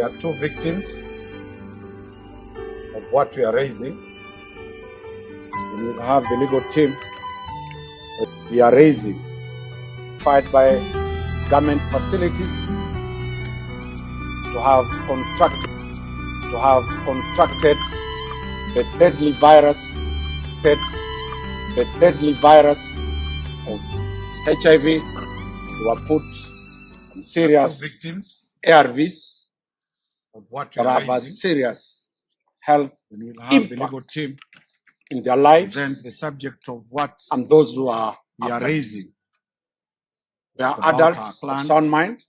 are two victims of what we are raising. We will have the legal team that we are raising, fight by government facilities to have contracted the deadly virus of HIV. Were put on serious victims ARVs of what we have a serious health impact the legal team in their lives, the subject of what and those who are we are raising. They are adults of sound mind.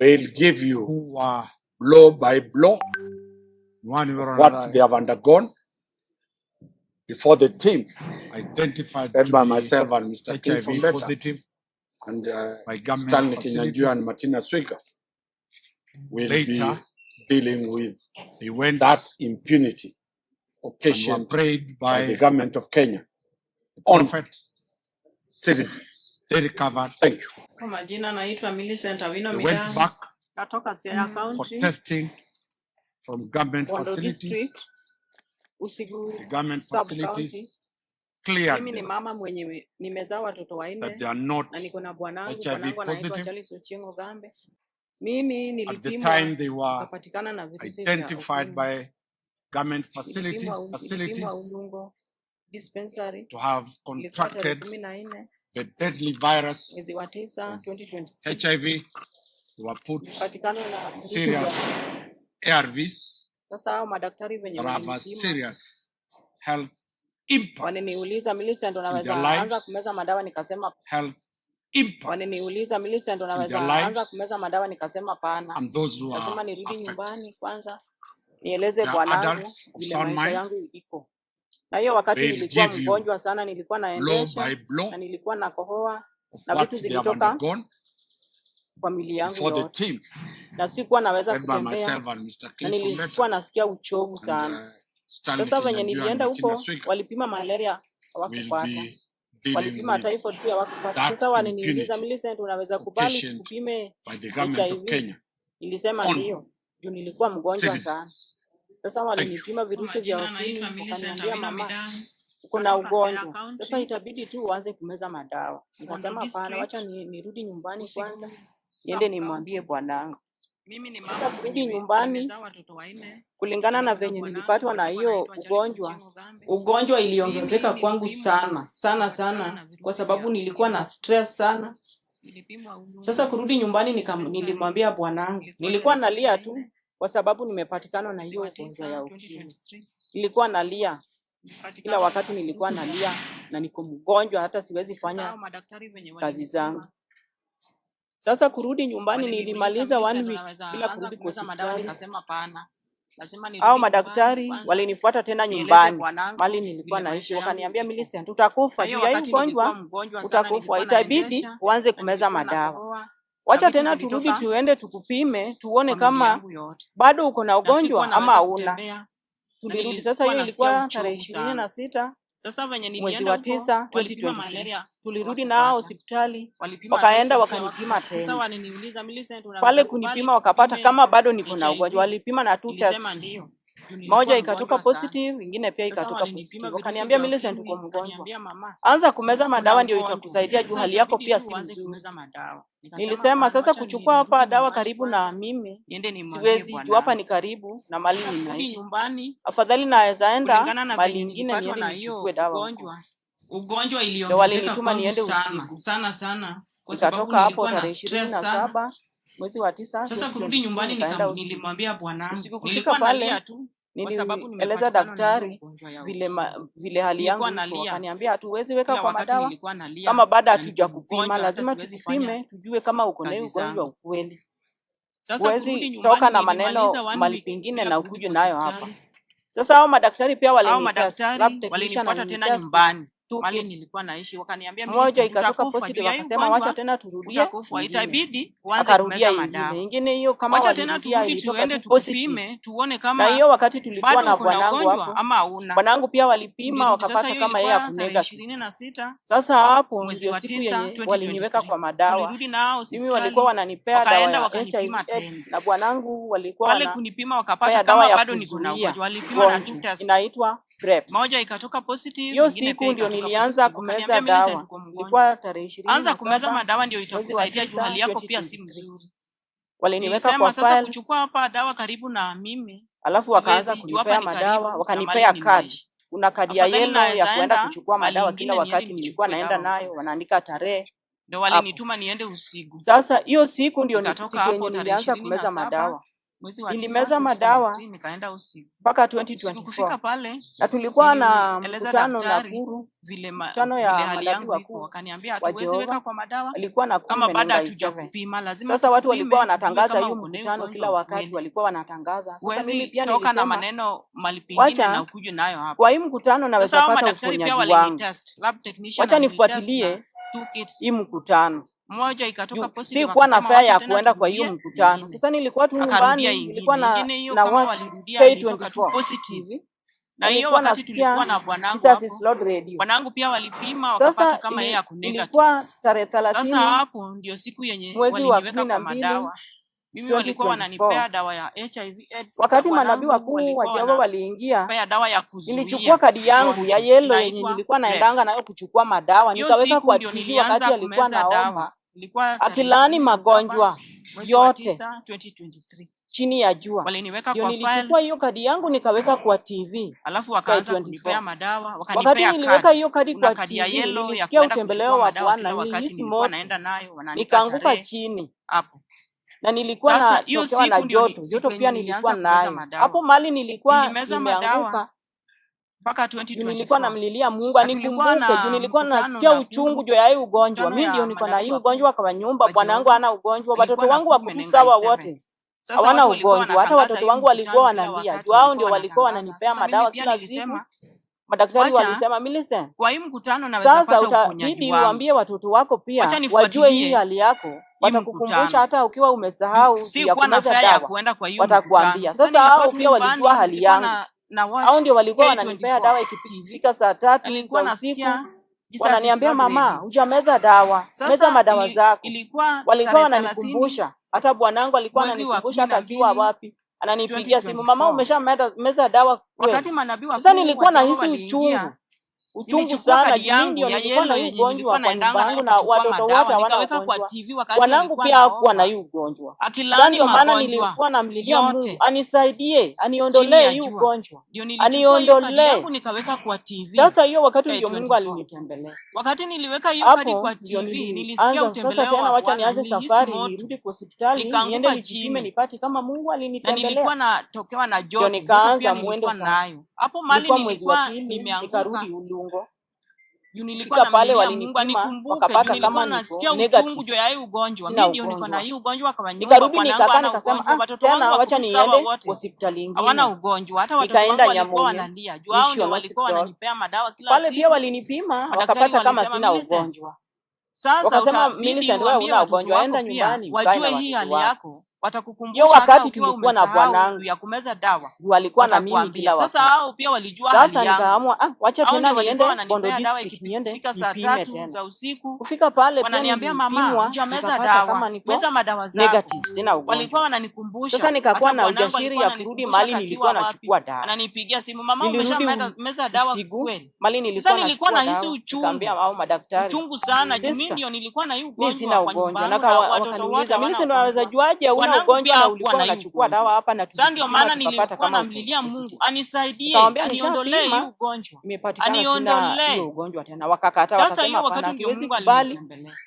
They'll give you who are blow by blow what they have undergone before the team identified by myself and Mr. HIV positive and Stanley Kinyanjua and Martina Swika will be dealing with that impunity occasioned by the government of Kenya on citizens. They recovered. Thank you. Kwa majina naitwa Millicent Awino They went Midani. back Natoka Siaya for County, testing from government Bondo facilities. District, Usigu The government Sub-County. facilities cleared Mimi ni them mama mwenye nimezaa watoto that wanne they are not na niko na bwanangu HIV anaitwa positive. Charles Ochieng Ogambe. Mimi At the nilipimwa time they were nikapatikana na virusi vya identified ukimwi. by government Nilipimwa facilities Ulungo dispensary. to have Ilikuwa tarehe contracted 14 the deadly virus mwezi wa 9 of 2023. HIV. They were put Nilipatikana na on virusi vya serious ARVs sasa hao madaktari wenye that have a walinipima serious health impact wananiuliza Millicent, in unaweza their anza kumeza lives, madawa? Nikasema wananiuliza Millicent, in their unaweza anza lives, kumeza madawa? Nikasema pana. and those who Nasema are nirudi affected. nyumbani kwanza nieleze They are bwanangu adults of vile sound maisha mind. yangu iko. Na hiyo wakati They'll nilikuwa give you mgonjwa sana, nilikuwa blow naendesha by blow na nilikuwa nakohoa of na what vitu they have zilitoka undergone kwa mili yangu before the yote, team na sikuwa naweza led by kutembea myself and Mr. na Clifford nilikuwa Leta nasikia uchovu and sana. Stanley Sasa venye Kinyanjua and nilienda Martina huko Swika walipima malaria will hawakupata, be dealing walipima with typhoid pia hawakupata. that Sasa waliniuliza impunity Millicent, unaweza kubali occasioned tukupime by the government of HIV? Kenya Nilisema on ndio, juu nilikuwa mgonjwa sana. citizens. Sasa Thank you. walinipima virusi vya ukimwi, wakaniambia mama, uko na Natoka Siaya ugonjwa, County, sasa itabidi tu uanze kumeza madawa. Bondo Nikasema hapana, wacha District, nirudi nyumbani kwanza, Usigu niende nimwambie Sub-County. bwanangu. Mimi ni Sasa mama kurudi mwenye nyumbani, nimezaa watoto wanne kulingana na na niko na venye bwanangu nilipatwa na alikuwa hiyo anaitwa Charles ugonjwa, Ochieng Ogambe. ugonjwa iliongezeka Mimi kwangu nilipimwa sana nikapatikana na kwa virusi sababu vya nilikuwa na ukimwi. stress sana. Nilipimwa Sasa Ulungo kurudi nyumbani dispensary, nilimwambia bwanangu, ilikuwa nilikuwa tarehe nalia tu 14 kwa sababu nimepatikana na mwezi hiyo wa ugonjwa 9 ya ukimwi. 2023. Nilikuwa nalia kila Nilipatikana wakati, na nilikuwa virusi vya nalia ukimwi. na niko mgonjwa, hata siwezi Sasa fanya hao madaktari wenye kazi zangu. walinipima Sasa kurudi nyumbani waliniuliza nilimaliza 1 Millicent, week unaweza bila anza kurudi kwa kumeza madawa? hospitali. Nikasema pana, lazima Hao nirudi nyumbani madaktari kwanza walinifuata tena nieleze nyumbani bwanangu mali nilikuwa vile naishi, maisha yangu wakaniambia iko. Millicent, Na utakufa hiyo juu ya hii wakati nilikuwa ugonjwa, mgonjwa sana, utakufa, nilikuwa itabidi naendesha uanze na kumeza nilikuwa madawa. nakohoa na Wacha vitu tena turudi zilitoka tuende tukupime tuone kwa mili kama yangu yote, bado uko na na sikuwa ugonjwa ama naweza hauna. kutembea na Tulirudi sasa, nilikuwa hiyo nasikia ilikuwa tarehe uchovu sana. 26 Sasa venye mwezi nilienda wa huko 9 walipima 2023. malaria Tulirudi nao hawakupata, hospitali, walipima wakaenda typhoid pia wakanipima hawakupata. Sasa tena. waliniuliza Millicent, unaweza Pale kubali kunipima wakapata tukupime kama bado niko na ugonjwa, HIV? walipima na 2 Nilisema test. ndio, juu nilikuwa Moja ikatoka mgonjwa sana. positive, ingine pia Sasa ikatoka walinipima positive. virusi Wakaniambia vya Millicent, uko ukimwi, mgonjwa, wakaniambia mama, anza kumeza kuna madawa ndio ugonjwa. itakusaidia juu Sasa hali yako itabidi pia tu si uanze nzuri. kumeza madawa. Nikasema Nilisema hapana, sasa wacha kuchukua hapa nirudi dawa nyumbani karibu na kwanza mimi niende nimwambie siwezi, juu hapa bwanangu. ni karibu na mali Sasa kurudi ninaishi. nyumbani, Afadhali naweza enda kulingana na mali venye ingine nilipatwa niende na nichukue hiyo dawa huko. ugonjwa Ndio iliongezeka walinituma kwangu niende sana usiku. sana, kwa sababu Nikatoka hapo nilikuwa na tarehe stress sana. 27 mwezi wa 9 Sasa kurudi 2023, nyumbani nikaenda usiku. nilimwambia bwanangu, Usiku kufika nilikuwa nalia pale tu kwa sababu nilieleza nimepatikana na hiyo daktari ugonjwa ya vile ukimwi. vile hali yangu Nilikuwa iko, nalia wakaniambia hatuwezi weka kila kwa wakati, madawa nilikuwa nalia kama bado na niko hatuja kupima. mgonjwa, hata Lazima siwezi fanya tukupime tujue kama uko na hiyo kazi ugonjwa zangu. ukweli. Sasa kurudi Huwezi nyumbani toka na maneno nilimaliza 1 mali week pengine bila na kurudi ukuje kwa nayo hapa. hospitali. Sasa hao madaktari pia Hao walinitest, lab madaktari technician walinifuata tena alinitest nyumbani Mali nilikuwa naishi wakaniambia mmoja ikatoka positive akasema wacha tena turudie. Utakufa, itabidi uanze kumeza madawa. Ingine hiyo kama wacha tena turudi tuende tukupime tuone kama. Na hiyo wakati tulikuwa na bwanangu hapo. Ama una. Bwanangu pia walipima wakapata kama yeye akunega. 26. Sasa hapo ndio siku yenye waliniweka kwa madawa. Mimi walikuwa wananipea dawa ya HIV/AIDS na bwanangu walikuwa wale kunipima wakapata kama bado niko na ugonjwa. Walipima na two test. Inaitwa PrEP. Moja ikatoka positive, hiyo siku ndio nilianza kumeza dawa. Ilikuwa tarehe 20. Anza kumeza madawa ndio itakusaidia juu hali yako pia si mzuri. Waliniweka kwa sasa kuchukua hapa dawa karibu na mimi. Alafu wakaanza kunipea madawa, wakanipea kadi. Kuna kadi ya yellow ya kwenda kuchukua madawa kila wakati nilikuwa naenda nayo, wanaandika tarehe. Ndio walinituma niende usiku. Sasa hiyo siku ndio nilianza kumeza madawa. Nilimeza madawa nikaenda usiku mpaka 2024. Kufika pale na tulikuwa na mkutano na Nakuru vile hali yangu wakuu wakaniambia hatuwezi weka kwa madawa alikuwa na kama baada hatujakupima lazima. Sasa watu walikuwa wanatangaza hiyo mkutano kila wakati walikuwa wanatangaza. Sasa mimi pia nilisema na maneno mali pingine na ukuje nayo hapo. Kwa hii mkutano naweza pata uponyaji wangu. Wacha nifuatilie hii mkutano. Mmoja ikatoka positive sikuwa na fare ya kuenda kwa hiyo mkutano. Sasa nilikuwa tu nyumbani, nilikuwa na watch K24 positive. Na hiyo wakati tulikuwa na bwanangu hapo. Bwanangu pia walipima wakapata kama yeye akunega. Ilikuwa tarehe 30. Sasa hapo ndio siku yenye waliniweka kwa madawa. Mimi walikuwa wananipea dawa ya HIV/AIDS. Wakati manabii wakuu wa Jehova waliingia, pea dawa ya kuzuia. Nilichukua kadi yangu ya yellow yenye nilikuwa naendanga nayo kuchukua madawa, nikaweka kwa TV wakati alikuwa naomba. Akilani magonjwa yote 2023 chini ya jua. Waliniweka kwa files. Nilichukua hiyo kadi yangu nikaweka kwa TV. Alafu wakaanza kunipea madawa, wakanipea wakati niliweka hiyo kadi kwa kadi ya yellow nilisikia utembeleo wa Bwana, nilihisi moto, naenda nayo nikaanguka chini hapo. Na nilikuwa na tokewa na joto pia nilikuwa nayo. Hapo mali nilikuwa nimeanguka mpaka 2024. Nilikuwa namlilia Mungu anikumbuke, nilikuwa nasikia uchungu juu ya hii ugonjwa. Mimi ndio niko na hii ugonjwa kwa nyumba, bwanangu hana ugonjwa, watoto wangu wako sawa wote. Hawana ugonjwa. Hata watoto wangu walikuwa wanalia. Wao ndio walikuwa wananipea madawa kila siku. Madaktari walisema Millicent, kwa hii mkutano naweza pata uponyaji wangu. Uambie watoto wako pia wajue hii hali yako. Watakukumbusha hata ukiwa umesahau ya kumeza dawa. Watakuambia. Sasa hao pia walijua hali yangu. Hao ndio walikuwa wananipea dawa ikifika saa 3 za usiku. Wananiambia mama, hujameza dawa. Meza madawa zako. Walikuwa wananikumbusha. Hata bwanangu alikuwa ananikumbusha hata akiwa wapi. Ananipigia simu, mama umeshameza dawa kweli? Wakati manabii wa sasa nilikuwa nahisi uchungu sana. Ndio nilikuwa na ugonjwa kwa nyumbangu na watoto wote hawana ugonjwa. Wanangu pia hawakuwa na hiyo ugonjwa. Ndio maana nilikuwa namlilia Mungu anisaidie, aniondolee hiyo ugonjwa. Aniondolee. Nikaweka kwa TV. Sasa hiyo wakati ndio Mungu alinitembelea. Wakati niliweka hiyo kadi kwa TV, nilisikia utembeleo. Sasa tena wacha nianze safari, nirudi kwa hospitali, niende nijipime nipate kama Mungu alinitembelea. Na nilikuwa natokewa na joto, nikaanza muendo nayo. Hapo mali nilikuwa nimeanguka. Nilikuwa pale walinipima wakapata kama nasikia uchungu juu ya hii ugonjwa. Mimi ndio niko na hii ugonjwa kwa nyumba. Nikarudi nikakaa nikasema watoto wangu wacha niende hospitali nyingine. Hawana ugonjwa. Hata watoto wangu walikuwa wanalia. Juu hao ndio walikuwa wananipea madawa kila siku. Pale pia walinipima wakapata kama sina ugonjwa. Sasa wakasema Millicent wewe una ugonjwa, enda nyumbani wajue hii hali yako. Watakukumbusha hiyo wakati tulikuwa na bwanangu ya kumeza dawa. Walikuwa na mimi kila wakati. Sasa hao pia walijua hali yangu. Sasa nikaamua wacha tena niende Bondo District niende fika saa 3 za usiku. Kufika pale wananiambia mama, meza dawa. Meza madawa zako. Negative, sina ugonjwa. Walikuwa wananikumbusha. Sasa nikakuwa na ujasiri ya kurudi mali nilikuwa nachukua dawa. Ananipigia simu, mama umeshameza dawa kweli? Mali nilikuwa nahisi uchungu. Nikamwambia au madaktari. Uchungu sana, mimi ndio nilikuwa na hiyo ugonjwa. Sina ugonjwa. Na wakaniuliza mimi ndio naweza juaje una ugonjwa na ulikuwa unachukua dawa hapa na sasa ndio maana nilikuwa namlilia Mungu anisaidie, aniondolee hiyo ugonjwa. Aniondolee hiyo ugonjwa tena. Wakakataa wakasema hapana, hatuwezi kubali.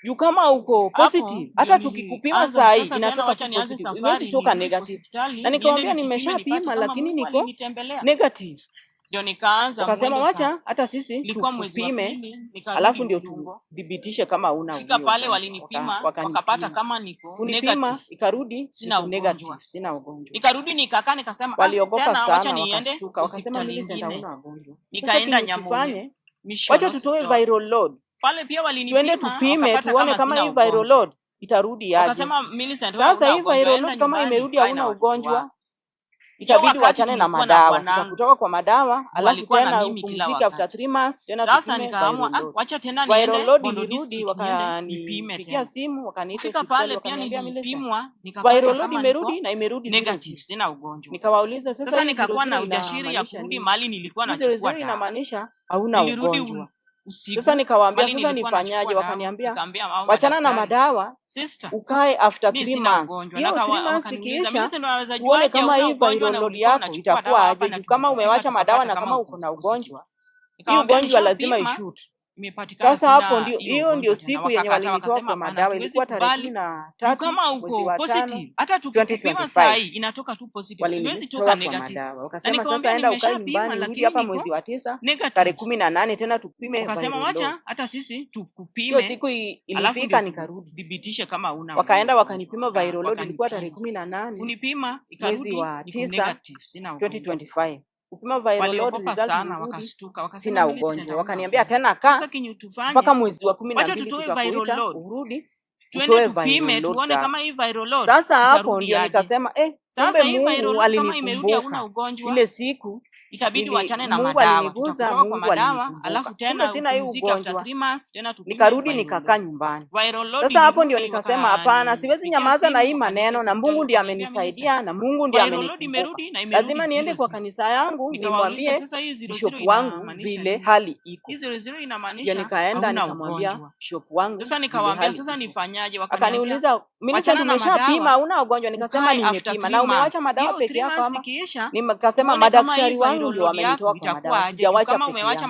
Juu kama uko positive hata tukikupima saa hii inatoka positive, huwezi toka negative. Na nikamwambia nimeshapima lakini niko negative. Ndio nikaanza akasema wacha hata sisi tukupime alafu ndio tudhibitishe kama una ugonjwa. Fika pale walinipima wakapata kama niko negative, ikarudi sina negative, sina ugonjwa. Nikarudi nikakaa nikasema tena wacha niende wakasema Millicent hauna ugonjwa. Nikaenda Nyamune. Wacha tutoe viral load. Pale pia walinipima. Tuende tupime tuone kama hii viral load itarudi aje. Wakasema Millicent sasa hii viral load kama imerudi hauna ugonjwa, itabidi wachane na madawa. Tutakutoka kwa madawa alafu tena upumzike after 3 months tena tupime. Sasa nikaamua wacha tena niende Bondo District wakanipime tena simu wakaniita fika pale pia nilipimwa viral load imerudi na imerudi negative, sina ugonjwa. Nikawauliza sasa nikakuwa na ujasiri ya kurudi mali nilikuwa nachukua dawa. Inamaanisha hauna ugonjwa. Sasa nikawaambia sasa nifanyaje, wakaniambia wachana na madawa sister, ukae after 3 months. Hiyo 3 months ikiisha tuone kama hii viral load yako itakuwa aje, kama umewacha madawa na kama uko na ugonjwa. Hiyo ugonjwa lazima ishoot. Sasa hapo ndio hiyo ndio siku yenye walinitoa kwa madawa, ilikuwa tarehe 13 kama uko positive hata tukipima saa hii inatoka tu positive, huwezi toka negative. Wakasema sasa enda ukae nyumbani, rudi hapa mwezi wa 9 tarehe 18 tena tupime. Wakasema wacha hata sisi tukupime. Hiyo siku ilifika nikarudi dhibitishe kama una. Wakaenda wakanipima viral load, ilikuwa tarehe 18 unipima ikarudi ni negative, sina ugonjwa. 2025 kupima viral load result sana, wakashtuka wakasema sina ugonjwa. Wakaniambia tena kaa mpaka mwezi wa 12 wacha tutoe viral load urudi tuende tupime tuone kama hii viral load. Sasa hapo ndio nikasema sasa hii viral load kama imerudi hauna ugonjwa, ile siku itabidi wachane na madawa. Tutakutoka kwa madawa alafu tena upumzike after 3 months tena tupime. Nikarudi nikakaa nyumbani. Sasa hapo ndio nikasema hapana, siwezi nyamaza na hii maneno, na Mungu ndiye amenisaidia na Mungu ndiye amenikumbuka. Lazima niende kwa kanisa yangu nimwambie bishop wangu vile hali iko. Ndio nikaenda nikamwambia bishop wangu. Sasa nikawaambia sasa nifanyaje, akaniuliza mimi nimeshapima hauna ugonjwa. Nikasema nimepima. Na umewacha madawa peke yako ama? Nikasema madaktari wangu ndio wamenitoa kwa madawa, sijawacha peke yangu.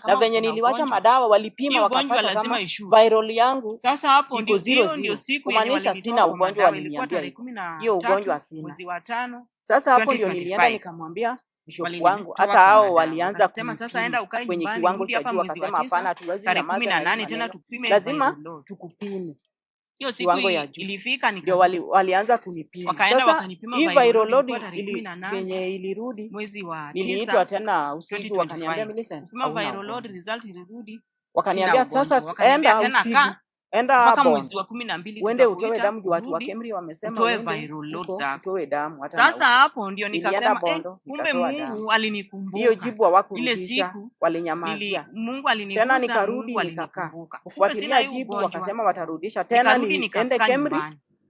Na venye niliwacha madawa walipima wakapata kama viral yangu. Sasa hapo ndio siku kumaanisha sina ugonjwa, waliniambia hiyo ugonjwa sina. Mwezi wa 5 sasa hapo ndio nilienda nikamwambia bishop wangu, hata hao walianza kusema sasa enda ukae kwenye kiwango cha juu. Akasema hapana, hatuwezi tarehe 18 tena tupime, lazima tukupime. Hiyo siku ilifika ndio walianza kunipima. Wakaenda wakanipima hii viral load yenye ilirudi mwezi wa 9. Niliitwa tena usiku wakaniambia Millicent, viral load result ilirudi. Wakaniambia sasa enda usiku, enda mpaka mwezi wa 12 uende utoe damu juu watu wa Kemri wamesema utoe viral load zako, utoe damu. Hata sasa hapo ndio nikasema kumbe Mungu alinikumbuka. Hiyo jibu hawakurudisha, walinyamazia. Mungu alinikumbuka tena, nikarudi nikakaa kufuatilia jibu. Wakasema watarudisha tena, niende Kemri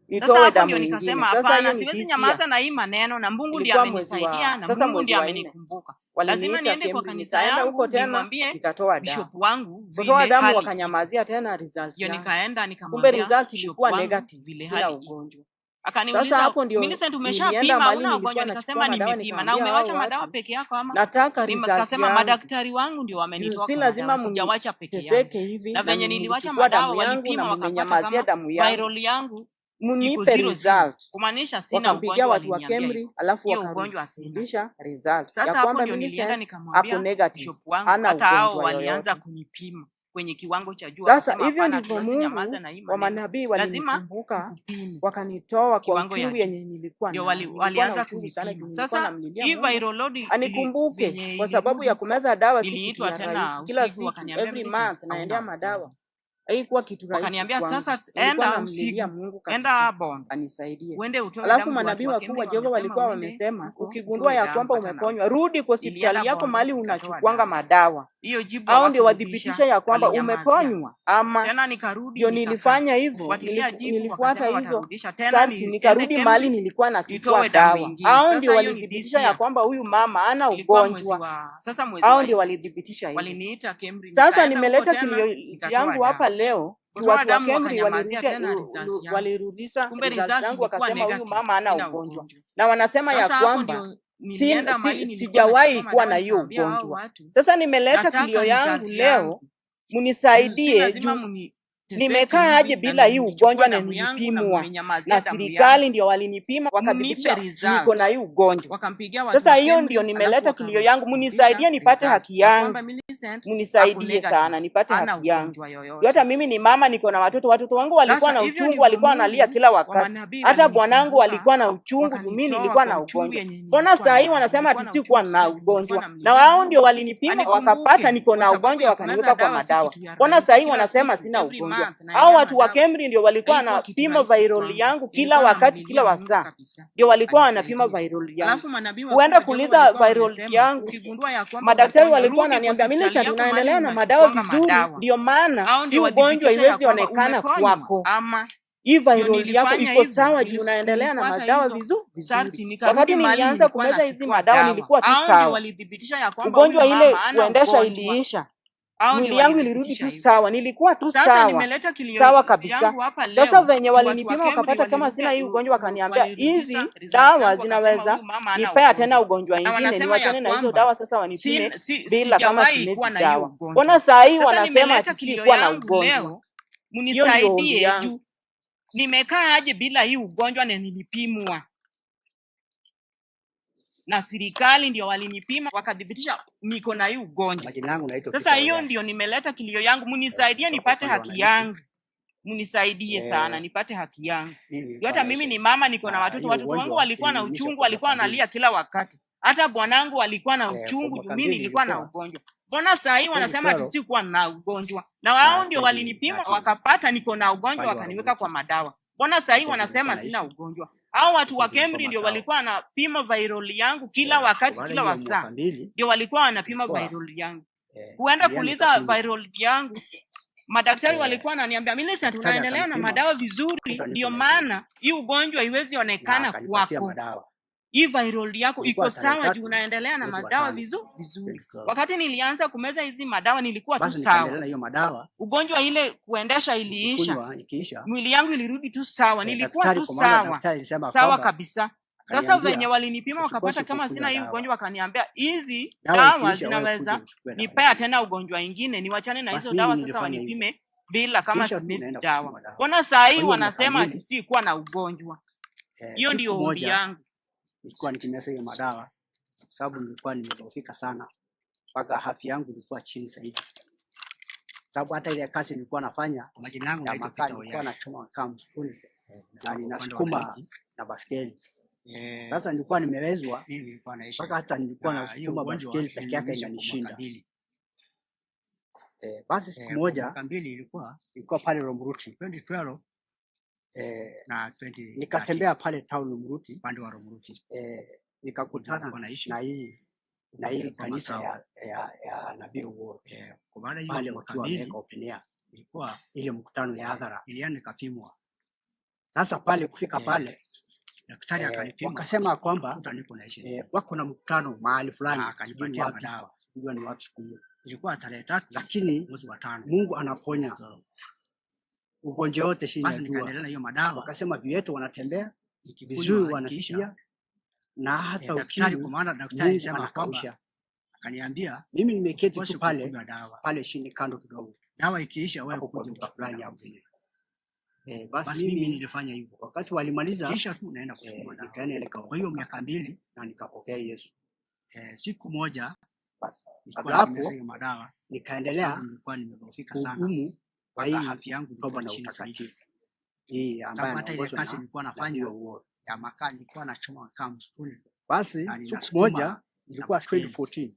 nitoe damu nyingine. Sasa hiyo siwezi nyamaza na hii maneno, na Mungu ndiye amenisaidia na Mungu ndiye amenikumbuka. Lazima niende kwa kanisa yangu huko tena nimwambie bishop wangu vile damu. Wakanyamazia tena result. Hiyo nikaenda nikamwambia kumbe result ilikuwa negative, vile hali ugonjwa. Akaniuliza Millicent, umeshapima hauna ugonjwa? Nikasema nimepima. Na umewacha madawa peke yako ama? Nataka result. Nikasema madaktari wangu ndio wamenitoa kwa madawa, sijawacha peke yangu. Na venye niliwacha madawa walipima wakapata kama viral yangu munipe result, kumaanisha sina ugonjwa. Watu wa Kemri alafu wakarudisha result. Sasa hapo ndio nilienda nikamwambia bishop wangu, hata hao walianza kunipima kwenye kiwango cha juu. Sasa hivyo ndivyo Mungu wa manabii walinikumbuka, wakanitoa kwa uchungu yenye nilikuwa ndio walianza kunipima. Sasa hii viral load anikumbuke kwa sababu ya kumeza dawa. Niliitwa tena kila siku, every month naendea madawa. Haikuwa kitu rahisi. Wakaniambia sasa enda usiku, enda Bondo anisaidie. Uende utoe alafu manabii wakuu wa Jehova walikuwa wamesema ukigundua ya kwamba umeponywa, rudi kwa hospitali yako mahali unachukuanga madawa. Hiyo jibu au ndio wadhibitisha ya kwamba umeponywa ama. Tena nikarudi ndio nilifanya hivyo, nilifuata hivyo. Sasa nikarudi mahali nilikuwa nachukua dawa. Au ndio walidhibitisha ya kwamba huyu mama ana ugonjwa. Sasa mwezi au ndio walidhibitisha hivyo. Waliniita Kemri. Sasa nimeleta kilio yangu hapa leo. Watu wa Kemri walirudisha result yangu, wakasema huyu mama hana ugonjwa, na wanasema ya kwamba sijawahi kuwa na hiyo ugonjwa. Sasa nimeleta kilio yangu leo, munisaidie Nimekaa aje bila hii ugonjwa na nilipimwa na serikali ndio walinipima wakadhibitisha niko na hii ugonjwa. Sasa hiyo ndio nimeleta kilio yangu, munisaidie nipate haki yangu. Munisaidie sana nipate haki yangu. Hata mimi ni mama, niko na watoto wangu walikuwa na uchungu, walikuwa wanalia kila wakati. Hata bwanangu walikuwa na uchungu, mimi nilikuwa na ugonjwa. Mbona saa hii wanasema ati sikuwa na ugonjwa? Na wao ndio walinipima wakapata niko na ugonjwa wakaniweka kwa madawa. Mbona saa hii wanasema sina ugonjwa? Hao watu wa Kemri ndio walikuwa wanapima viral yangu kila wakati kila wasaa. Ndio walikuwa wanapima viral yangu. Kuenda kuuliza viral yangu, madaktari walikuwa wananiambia mimi sasa tunaendelea na madawa vizuri, ndio maana hii ugonjwa haiwezi onekana kwako. Hii viral yako iko sawa juu unaendelea na madawa vizuri. Wakati nilianza kumeza hizi madawa nilikuwa tu sawa. Ugonjwa ile kuendesha iliisha. Mwili yangu ilirudi tu sawa, nilikuwa tu sawa. Sawa kabisa. Sasa venye walinipima wakapata kama sina hii ugonjwa wakaniambia hizi dawa zinaweza nipea tena ugonjwa ingine, niwachane na hizo dawa sasa wanipime bila kama simezi dawa. Mbona saa hii wanasema ati sikuwa na ugonjwa? Munisaidie juu nimekaa aje bila hii ugonjwa na nilipimwa na serikali ndio walinipima wakadhibitisha niko na hii ugonjwa. Sasa hiyo ndio nimeleta kilio yangu, munisaidie nipate haki yangu. Munisaidie sana nipate haki yangu. Hata mimi ni mama, niko na watoto wangu walikuwa na uchungu, walikuwa wanalia kila wakati. Hata bwanangu walikuwa na uchungu, mimi nilikuwa na ugonjwa. Mbona saa hii wanasema ati sikuwa na ugonjwa? Na wao ndio walinipima wakapata niko na ugonjwa wakaniweka kwa madawa. Mbona saa hii wanasema sina ugonjwa? Hao watu wa Kemri ndio walikuwa wanapima viral yangu kila wakati kila wasaa. Ndio walikuwa wanapima viral yangu. Kuenda kuuliza viral yangu, madaktari walikuwa wananiambia mimi sasa tunaendelea na madawa vizuri, ndio maana hii ugonjwa haiwezi onekana kwako. Hii viral yako iko sawa juu unaendelea na madawa vizuri. Wakati nilianza kumeza hizi madawa nilikuwa tu sawa. Ugonjwa ile kuendesha iliisha. Mwili yangu ilirudi tu sawa, nilikuwa tu sawa. Sawa kabisa. Sasa venye walinipima wakapata kama sina hii ugonjwa wakaniambia hizi dawa zinaweza nipea tena ugonjwa ingine, niwachane na hizo dawa sasa wanipime bila kama simezi dawa. Mbona saa hii wanasema ati sikuwa na ugonjwa? Hiyo ndio ombi yangu. Nilikuwa nikimeza hiyo madawa sababu nilikuwa nimedhoofika sana mpaka afya yangu ilikuwa chini zaidi. Sababu hata ile kazi nilikuwa nafanya majina yangu nilikuwa nachoma kama msituni na ninasukuma na baskeli. Sasa nilikuwa nimewezwa mpaka hata nilikuwa nasukuma baskeli peke yake inanishinda. Basi siku moja ilikuwa pale Romruti 2012 nikatembea pale town Romruti pande wa Romruti, nikakutana na hii kanisa ya Nabii Ugo kwa maana hiyo pale wakiwa openea ilikuwa ile mkutano ya hadhara iliani kapimwa. Sasa pale kufika pale daktari akanipima akasema kwamba wako na mkutano mahali fulani, akanipatia madawa ndio ni watu siku hiyo ilikuwa tarehe 3 lakini mwezi wa 5 Mungu anaponya ugonjwa wote chini ya jua. Hiyo madawa akasema vietu wanatembea vizuri, wanasikia na hata daktari kwa maana daktari alisema kwamba akaniambia mimi nimeketi tu pale chini kando kidogo, dawa ikiisha wewe kuja ukafulani hapo. Basi mimi nilifanya hivyo. Wakati walimaliza kisha tu naenda kuchukua dawa, nikaenda kwa hiyo miaka 2 na nikapokea Yesu. Siku moja basi nilikuwa hiyo madawa nikaendelea, nilikuwa nimedhoofika sana kwa hii afya yangu toba na utakatifu. Ambaye hata ile kazi nilikuwa nafanya ya makaa nilikuwa nachoma kama msituni. Basi siku moja ilikuwa 2014.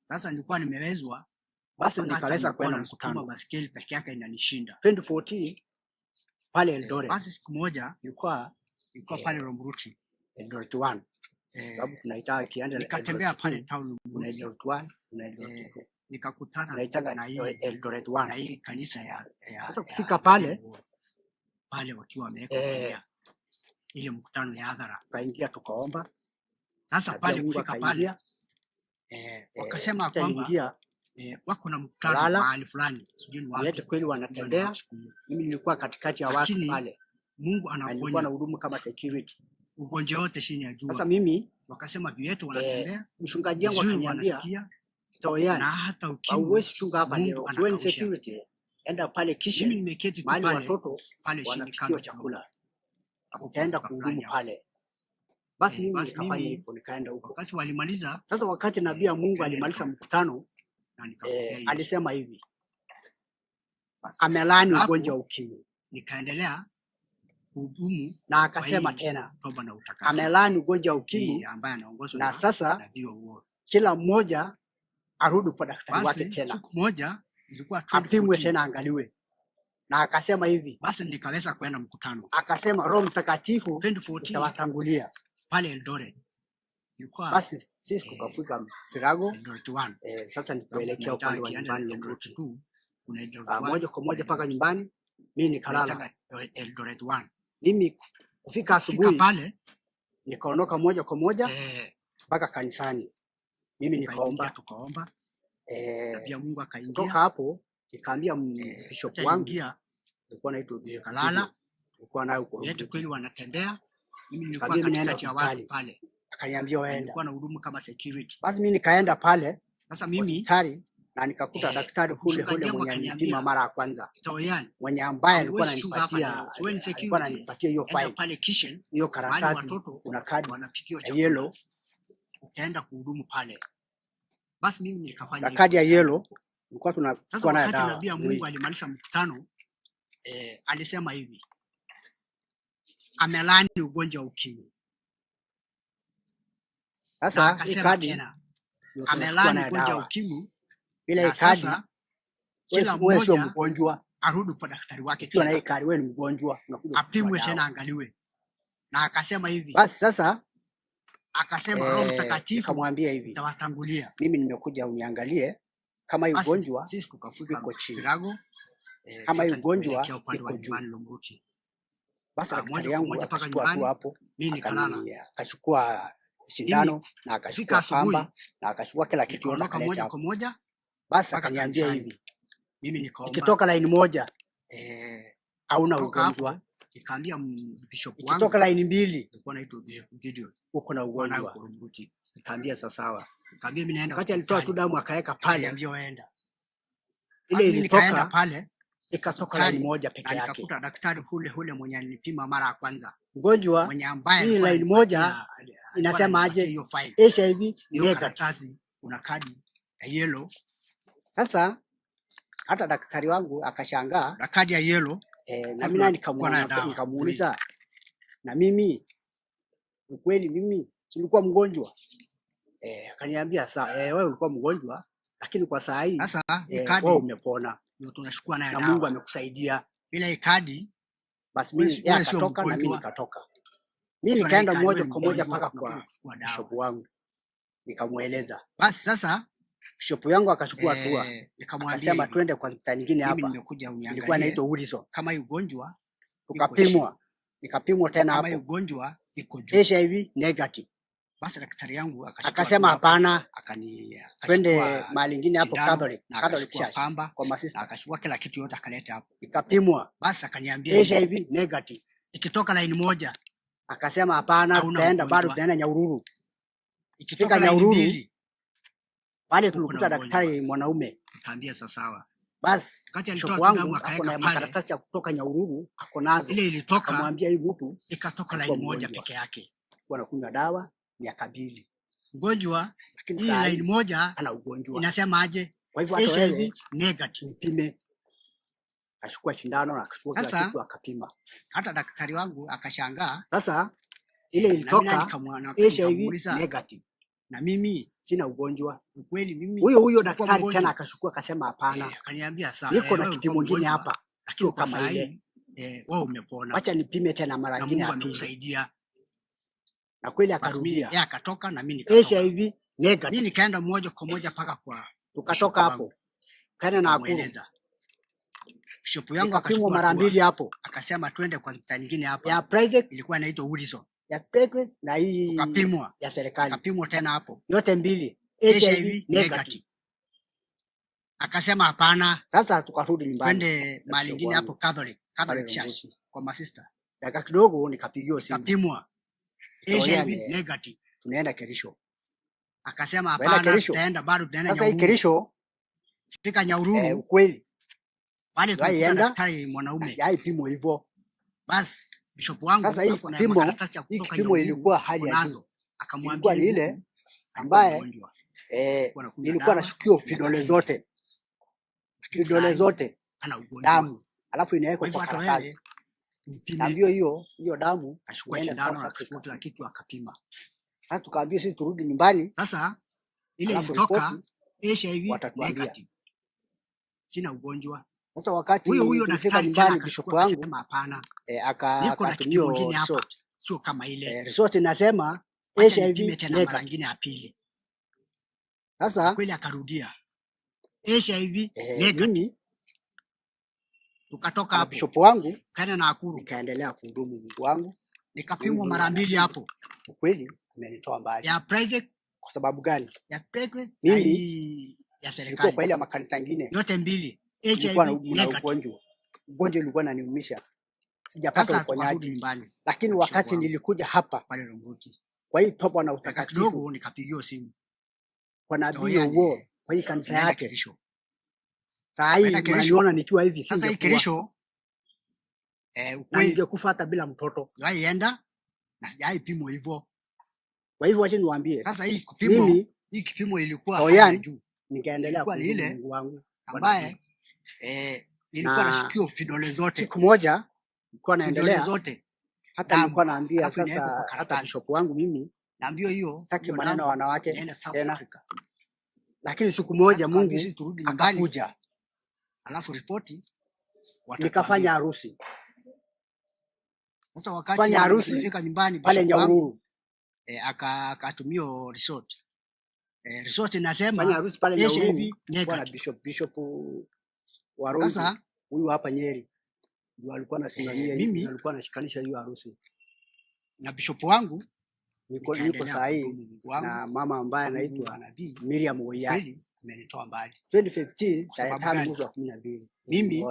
Sasa nilikuwa nimewezwa, basi nikaleza kwenda mkutano baskeli peke yake inanishinda. 2014 pale Eldoret. Basi siku moja ilikuwa pale Romruti Eldoret 1. Sababu tunaita kianda nikatembea pale town Eldoret 1 na Eldoret 2. Nikakutana na hii Eldoret 1 na hii kanisa ya sasa kufika pale wakiwa wameweka ile mkutano ya hadhara, kaingia tukaomba. Sasa pale kufika pale wakasema kwamba wako na mkutano mahali fulani, sijui ni wapi kweli wanatembea. Mimi nilikuwa katikati ya watu pale, Mungu anaponya, nilikuwa na hudumu kama security ugonjwa wote chini ya jua. Sasa mimi wakasema vietu wanatembea, mchungaji wangu akaniambia toya na hata ukimwi hauwezi chunga hapa leo, wewe ni security. enda pale kisha mimi nimeketi mahali pale watoto pale wanapikiwa chakula. Utaenda kuhudumu pale. Basi mimi nikafanya hivyo, nikaenda huko. Wakati walimaliza, sasa wakati nabii wa Mungu alimaliza mkutano, alisema hivi, amelaani ugonjwa wa ukimwi. Nikaendelea kuhudumu na akasema tena amelaani ugonjwa wa ukimwi, ambaye anaongozwa na sasa kila mmoja arudi kwa daktari wake tena. Siku moja ilikuwa apimwe tena, angaliwe. Na akasema hivi, basi nikaweza kwenda mkutano. Akasema Roho Mtakatifu atawatangulia pale Eldoret. Basi sisi tukafika Sirago sasa nikuelekea upande wa nyumbani Eldoret 2 moja kwa moja paka nyumbani. Mimi nikalala Eldoret 1. Mimi kufika asubuhi pale nikaondoka moja kwa moja mpaka kanisani. Mimi nikaomba, tukaomba pia Mungu akaingia. Toka hapo nikaambia bishop wangu, nilikuwa naitwa Bishop Kalala, nilikuwa nayo kwa yetu kweli wanatembea. Mimi nilikuwa katikati ya watu pale. Akaniambia waenda. Nilikuwa na hudumu kama security. Basi mimi nikaenda pale. Sasa mimi daktari na nikakuta daktari hule mwenye alipima mara ya kwanza. Mwenye ambaye alikuwa ananipatia hiyo file pale kitchen, hiyo karatasi, watoto kuna kadi wanapikiwa ya yellow, utaenda kuhudumu pale. Basi mimi nikafanya hivyo. Kadi ya yellow tulikuwa tunachukua nayo. Wakati nabii Mungu alimaliza mkutano, alisema hivi, amelaani ugonjwa wa ukimwi. Sasa akasema tena amelaani ugonjwa wa ukimwi. Bila kadi kila mmoja mgonjwa arudi kwa daktari wake tena. Na kadi wewe ni mgonjwa, unakuja apimwe tena, angaliwe. Na akasema hivi, basi sasa akasema Roho Mtakatifu akamwambia hivi, tawatangulia. Mimi nimekuja uniangalie kama hii ugonjwa sisi tukafika iko chini. Sirago kama hii ugonjwa iko nyumbani Lomruti. Basi daktari yangu akachukua tu hapo, mimi nikalala, akachukua sindano na akachukua pamba na akachukua kila kitu moja kwa moja. Basi akaniambia hivi, mimi nikaomba, ikitoka line moja hauna ugonjwa. Nikaambia bishop wangu, ikitoka line 2 alikuwa anaitwa Bishop Gideon, uko na ugonjwa. Nikaambia sawa. Nikaambia mimi naenda. Wakati alitoa tu damu akaweka pale, niambia waenda. Ile ilitoka pale, ikatoka line moja peke yake. Nikakuta daktari hule mwenye alipima mara ya kwanza mgonjwa mwenye ambaye hii line moja inasema aje HIV negative, una kadi ya yellow. Sasa hata daktari wangu akashangaa, na kadi ya yellow. Na mimi nikamuuliza, na mimi ukweli mimi nilikuwa mgonjwa? Akaniambia sawa, wewe ulikuwa mgonjwa, lakini kwa saa hii sasa kadi wewe umepona, ndio tunashukua naye, na Mungu amekusaidia. Bila kadi basi mimi akatoka na mimi nikatoka. Mimi nikaenda moja kwa moja mpaka kwa bishop wangu nikamueleza. Basi sasa bishop yangu akachukua hatua, nikamwambia twende kwa hospitali nyingine hapa. Mimi nimekuja uniangalie. Ilikuwa inaitwa Wilson. Kama hii ugonjwa tukapimwa. Nikapimwa tena hapo. Kama hii ugonjwa iko juu. HIV negative. Basi daktari yangu akasema hapana, twende mahali nyingine hapo Catholic Church kwa masista. Akachukua kila kitu yote akaleta hapo. Ikapimwa. Basi akaniambia HIV negative. Ikitoka line moja. Akasema hapana, tutaenda bado, tutaenda Nyahururu. Ikifika Nyahururu pale tulikuta daktari mwanaume. Nikamwambia sawa. Basi wakati alitoa damu akaweka makaratasi ya kutoka Nyahururu ako nazo. Ile ilitoka, akamwambia hii mtu ikatoka line moja peke yake. Wanakunywa dawa miaka 2. Mgonjwa hii line moja ana ugonjwa. Inasema aje? Kwa hivyo hata HIV negative. Mpime. Akachukua sindano na akachukua kila kitu akapima. Hata daktari wangu akashangaa. Sasa ile ilitoka HIV negative. Na mimi sina ugonjwa. Ukweli mimi. Huyo daktari tena akachukua akasema hapana. Akaniambia sawa. Niko na kitu kingine hapa. Lakini kama ile wewe umepona. Acha nipime tena mara nyingine. Mungu amekusaidia. Na kweli akarudia. Yeye akatoka na mimi nikatoka. HIV negative. Mimi nikaenda moja kwa moja paka kwa. Tukatoka hapo. Kana na kueleza. Bishop yangu akachukua mara 2 hapo. Akasema twende kwa hospitali nyingine hapa. Ya private ilikuwa inaitwa Wilson. Ya private na hii kapimwa ya serikali. Kapimwa tena hapo. Yote 2 HIV negative. Akasema hapana. Sasa tukarudi nyumbani. Twende mahali nyingine hapo Catholic Church kwa masista. Dakika kidogo nikapigiwa simu. Kapimwa HIV negative. Tunaenda Kerisho. Akasema hapana, tutaenda bado, tutaenda Nyahururu. Sasa Kerisho fika Nyahururu. Ukweli Pale tulikuta daktari mwanaume. Haipimo hivyo. Basi bishop wangu alikuwa na makaratasi ya kutoka kipimo ilikuwa hali ya juu. Akamwambia ile ambaye nilikuwa nashukio vidole zote. Vidole zote ana ugonjwa. Damu. Alafu inawekwa kwa karatasi. Ndio hiyo damu akachukua sindano akachukua kitu akapima. Sasa tukaambia sisi turudi nyumbani. Sasa ile ilitoka HIV negative. Sina ugonjwa. Sasa wakati huyo daktari nyumbani bishop wangu hapana. Niko na kitu kingine hapa. Sio kama ile. Resort inasema HIV tena mara nyingine ya pili. Sasa kweli akarudia HIV negative. Tukatoka hapo bishop wangu kana na Akuru nikaendelea kuhudumu Mungu wangu, nikapimwa mara mbili hapo. Kweli amenitoa mbali. Ya private kwa sababu gani? Ya private mimi ya serikali. Kwa ile makanisa mengine yote mbili HIV negative. Ugonjwa ulikuwa unaniumisha. Sijapata uponyaji nyumbani. Lakini wakati nilikuja hapa pale Romruti, kwa hii toba na utakatifu kidogo nikapigiwa simu kwa nabii wao kwa hii kanisa yake. Sasa hii unaniona nikiwa hivi. Sasa hii Kerisho ukweli ningekufa hata bila mtoto. Waienda na sijaipimo hivyo. Kwa hivyo acha niwaambie. Sasa hii kipimo ilikuwa hali juu. Nikaendelea kwa ile Mungu wangu ambaye nilikuwa nashikio vidole zote. Siku moja nilikuwa naendelea zote. Hata nilikuwa naambia sasa hata bishop wangu mimi naambia hiyo taki maneno wanawake tena. Lakini siku moja Mungu akakuja. Alafu ripoti nikafanya harusi. Sasa wakati nilifika nyumbani pale Nyahururu akatumia resort. Resort inasema fanya harusi pale Nyahururu kwa bishop wa Rose. Sasa huyu hapa Nyeri ndio alikuwa anasimamia mimi alikuwa anashikanisha hiyo harusi. Na bishop wangu niko sahihi na mama ambaye anaitwa nabii Miriam Oyali amenitoa mbali 2015 tarehe 5 mwezi wa 12. Mimi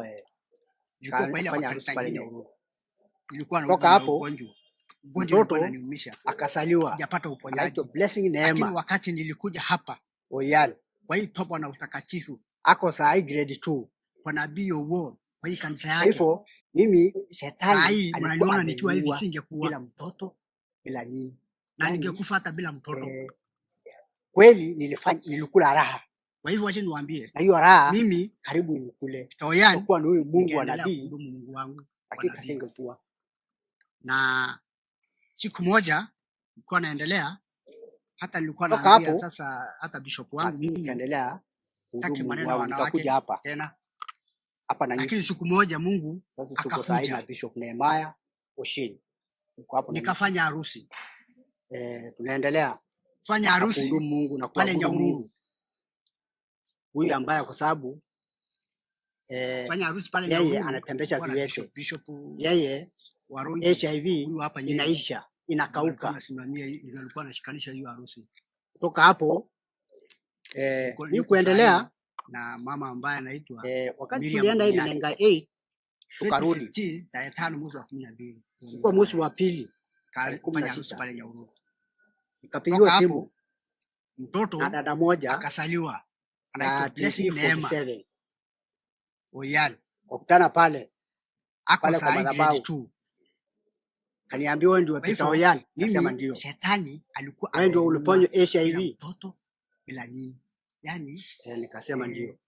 nilikuwa kwa ile makanisa pale Nyahururu. Nilikuwa na hapo ugonjwa unaniumisha. Akasaliwa. Sijapata uponyaji. Blessing neema. Lakini wakati nilikuja hapa Oyali kwa hii toba na utakatifu ako sahi grade 2 kwa nabii wao kwa hii kanisa yake. Hivyo mimi shetani aliniona nikiwa hivi singekuwa bila mtoto bila nini. Na ningekufa hata bila mtoto. Kweli nilikula raha. Kwa hivyo acha niwaambie. Na hiyo raha mimi karibu nikule. Toyani kwa huyu Mungu wa nabii, Mungu wangu. Hakika singekuwa. Na siku moja nilikuwa naendelea hata nilikuwa naambia sasa hata bishop wangu mimi kaendelea taki maneno wanawake hapa tena hapa na lakini siku moja Mungu akakuja na bishop Nehemiah Oshini. Nikafanya harusi. Tunaendelea fanya harusi Mungu na pale Nyahururu. Huyu ambaye kwa sababu fanya harusi pale Nyahururu. Yeye anatembesha viwete. Bishop yeye Warongi HIV hapa inaisha, inakauka. Anasimamia ndio alikuwa anashikanisha hiyo harusi. Kutoka hapo ni kuendelea na mama ambaye anaitwa wakati tulienda hivi Nenga 8 tukarudi tarehe 5 mwezi wa 12. Kwa mwezi wa pili kufanya harusi pale Nyahururu. Nikapigiwa simu mtoto na dada moja akasaliwa anaitwa Blessing Neema Oyali. Wakutana pale ako kwa madhabahu. Kaniambia wewe ndio Peter Oyali. Nasema ndio. Shetani alikuwa wewe ndio uliponyo HIV mtoto bila nini. Yani nikasema ndio.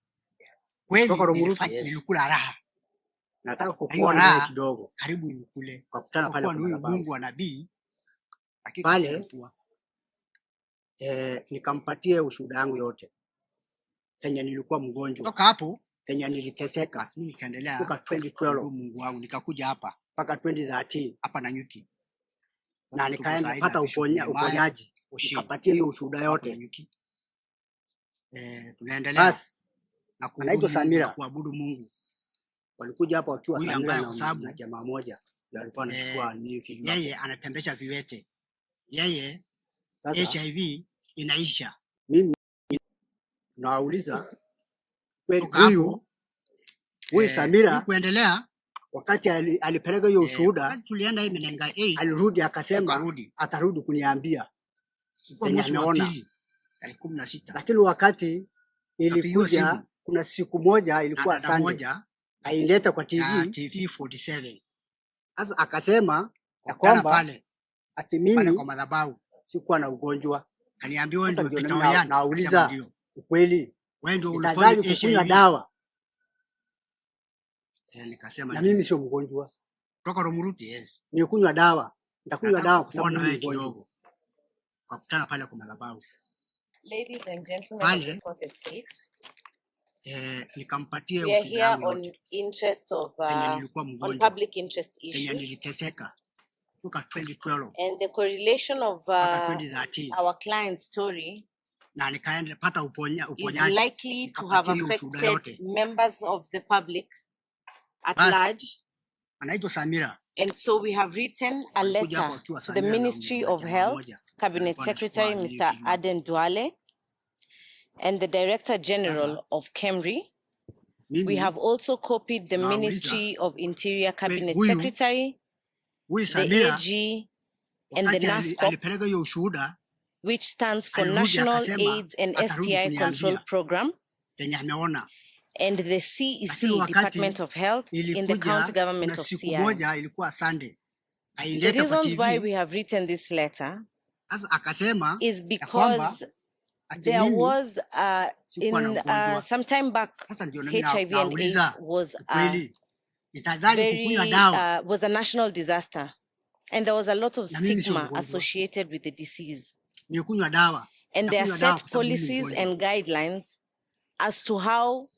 Kweli nilikula raha. Nataka kukua naye kidogo. Karibu nikule. Kwa kutana pale kwa Mungu wa nabii. Pale nikampatie ushuhuda wangu yote. Kenya nilikuwa mgonjwa. Toka hapo Kenya niliteseka. Mimi nikaendelea kutoka 2012 Mungu wangu nikakuja hapa mpaka 2013 hapa na nyuki. Na nikaenda kupata uponyaji. Nikapatia hiyo ushuhuda yote. Tunaendelea na anaitwa Samira kuabudu Mungu. Walikuja hapa wakiwa Samira kwa sababu na jamaa moja ndio alikuwa anachukua nini. Yeye anatembesha viwete. Yeye HIV inaisha. Mimi nauliza huyu Samira kuendelea wakati alipeleka hiyo ushuhuda tulienda hivi Nenga 8 alirudi akasema atarudi kuniambia kwa mwezi wa pili tarehe 16. Lakini wakati ilikuja kuna siku moja ilikuwa Sunday aileta kwa TV, TV 47. Sasa akasema ya Kwamba kwamba ati pale mimi kwa madhabahu sikuwa na ugonjwa. kaniambiwa wewe Sasa ndio ndio Peter Oyan. nauliza ukweli, Wewe ndio nitazaje ulikuwa kukunywa HIV? dawa Nikasema na mimi sio mgonjwa? toka Romuruti, yes. Nikunywa dawa, nitakunywa dawa kwa sababu Kuona mimi wewe ni mgonjwa. kidogo. Kwa kutana pale kwa madhabahu. Ladies and gentlemen of the fourth estate, nikampatia we are ushuhuda here wangu on yote. interest of Penye nilikuwa on mgonjwa. public interest Penye issues niliteseka. Kutoka 2012 and the correlation of mpaka 2013. our client's story Na nikaenda pata is uponyaji. likely to have Nikapatia ushuhuda affected yote. members of the public at Bas. large, Anaitwa Samira. and so we have written a Alikuja letter hapo akiwa to the Samira na Ministry of jamaa Health, moja. Cabinet Alikuwa anachukua Secretary nini Mr. filamu. Aden Duale and the Director General Sasa, of KEMRI. We mimi have also copied the nauliza, Ministry of Interior Cabinet huyu- Secretary, huyu the Samira AG, and the wakati NASCOP, alipeleka hiyo ushuhuda which stands for alirudi National akasema AIDS and atarudi STI Control kuniambia Program, yenye ameona. and the Lakini CEC, wakati Department of Health, in the ilikuja County Government kuna of siku CI. moja ilikuwa Sunday. The Aileta kwa reasons why TV. we have written this letter Sasa akasema is ya kwamba because ati there mimi was sikuwa na in ugonjwa. some time back, Sasa ndio mimi HIV and AIDS nauliza was kweli nitazaje kukunywa dawa was a national disaster, and there was a lot of na mimi sio stigma mgonjwa. associated with the disease. Nikunywa dawa. And there are Nitakunywa dawa set kwa sababu mimi ni policies mgonjwa. and guidelines as to how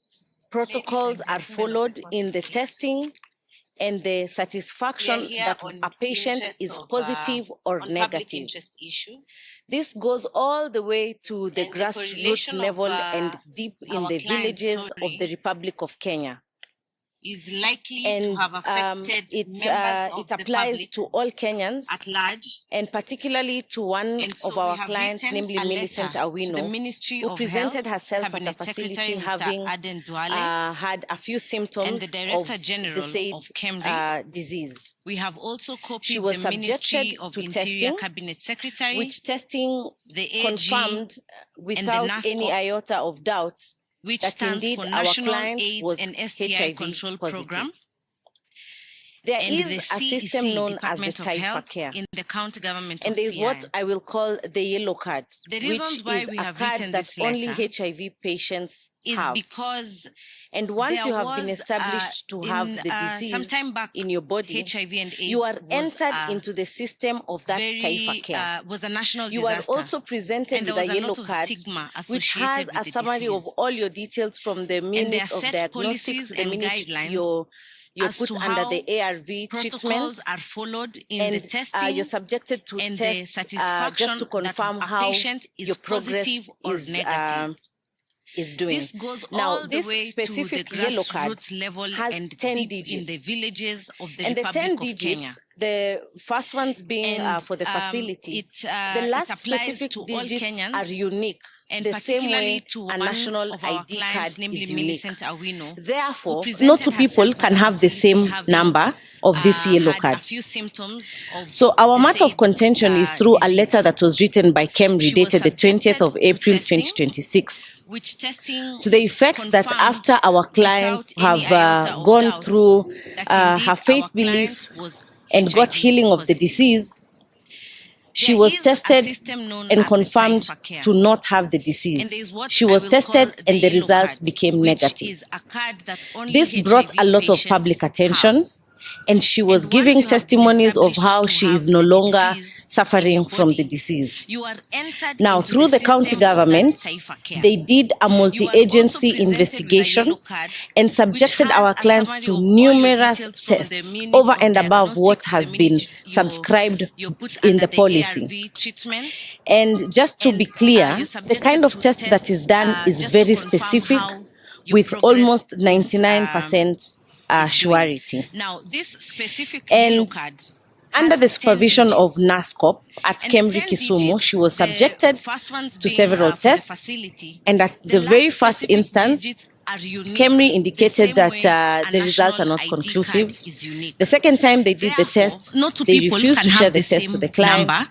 protocols are followed in the testing and the satisfaction that a patient is positive or negative. This goes all the way to the grassroots level and deep in the villages of the Republic of Kenya. Is likely And to have affected members of it the applies public to all Kenyans, at large. and particularly to one And so of our we have clients, written namely a Millicent letter to the Awino, Ministry who of presented Health, herself at a Cabinet facility Secretary Mr. having Aden Duale, had a few symptoms and the Director of General the said of KEMRI. disease. We have also copied She was the Ministry subjected of to Interior testing, Cabinet Secretary, which testing the AG, confirmed without any NASCOP, iota of doubt which that stands indeed for our National client AIDS was and STI HIV Control positive. Program, There and the is a system CEC, known as the Department of Taifa Health, Care, in the County Government and of there is CI. what I will call the yellow card, The which reasons why is we a have card written that this only letter HIV patients is have. because And once there you have been was, established to have the some disease time back, in your body, HIV and AIDS you are was entered into the system of that Taifa Care. was a national You disaster. are also presented And there with was a a yellow lot of card, stigma which associated has with a the summary of disease. all your details from the And there are minute of set diagnostics policies to the and minute guidelines you're as put to under how the ARV treatment, protocols are followed in and the testing you're subjected to and the tests satisfaction just to confirm that a how patient is your progress positive or negative. is doing. This goes Now, all the this way to the specific yellow card grassroots level has and 10 deep digits. in the villages of the And the 10 Republic of digits, Kenya. the first ones being And for the facility, the it last applies specific to all digits Kenyans, are unique, and the same particularly way to a one national of our ID clients, card namely is unique. Millicent Awino, Therefore, presented not two people herself at can a have the facility same having, number of this yellow had card. a few symptoms of So our the matter of said, contention is through a disease. letter that was written by KEMRI She was dated the 20th subjected of to April testing, 2026. which testing To the effects that confirmed after our clients without any have iota of gone doubt through that indeed her faith our belief client was and got HIV healing of the positive. disease, she There was is a tested system known and as the confirmed Taifa Care. to not have the And disease. there is what She I was will tested call and the yellow results card, became which negative. is a card that only This brought HIV a lot of patients public attention, have. and she was And giving once you have been testimonies of established how to she have is no the longer disease in suffering your from the body, disease. you are entered Now, into through the county system of that government, Taifa Care. they did a You are also multi-agency presented with a investigation yellow card, and which subjected has our a clients summary to of all your numerous details from the tests minute over of and above what diagnostic to the has been minute subscribed you're put in under the policy. ARV treatment. And just to be And clear, you're the subjected kind of to test that is tests done is just to very confirm specific, how your with progress almost is 99% is doing. surety. Now, this specific yellow And card under has the 10 supervision of digits. NASCOP at And the KEMRI 10 Kisumu, digits, she was the subjected first ones to being several for the tests, facility. and at The the very last first specific instance, digits are unique, KEMRI the indicated same that way a the results are national not ID conclusive. card is unique. The second time they did the Therefore, tests, no two they people refused can to share have the the test to same the client, number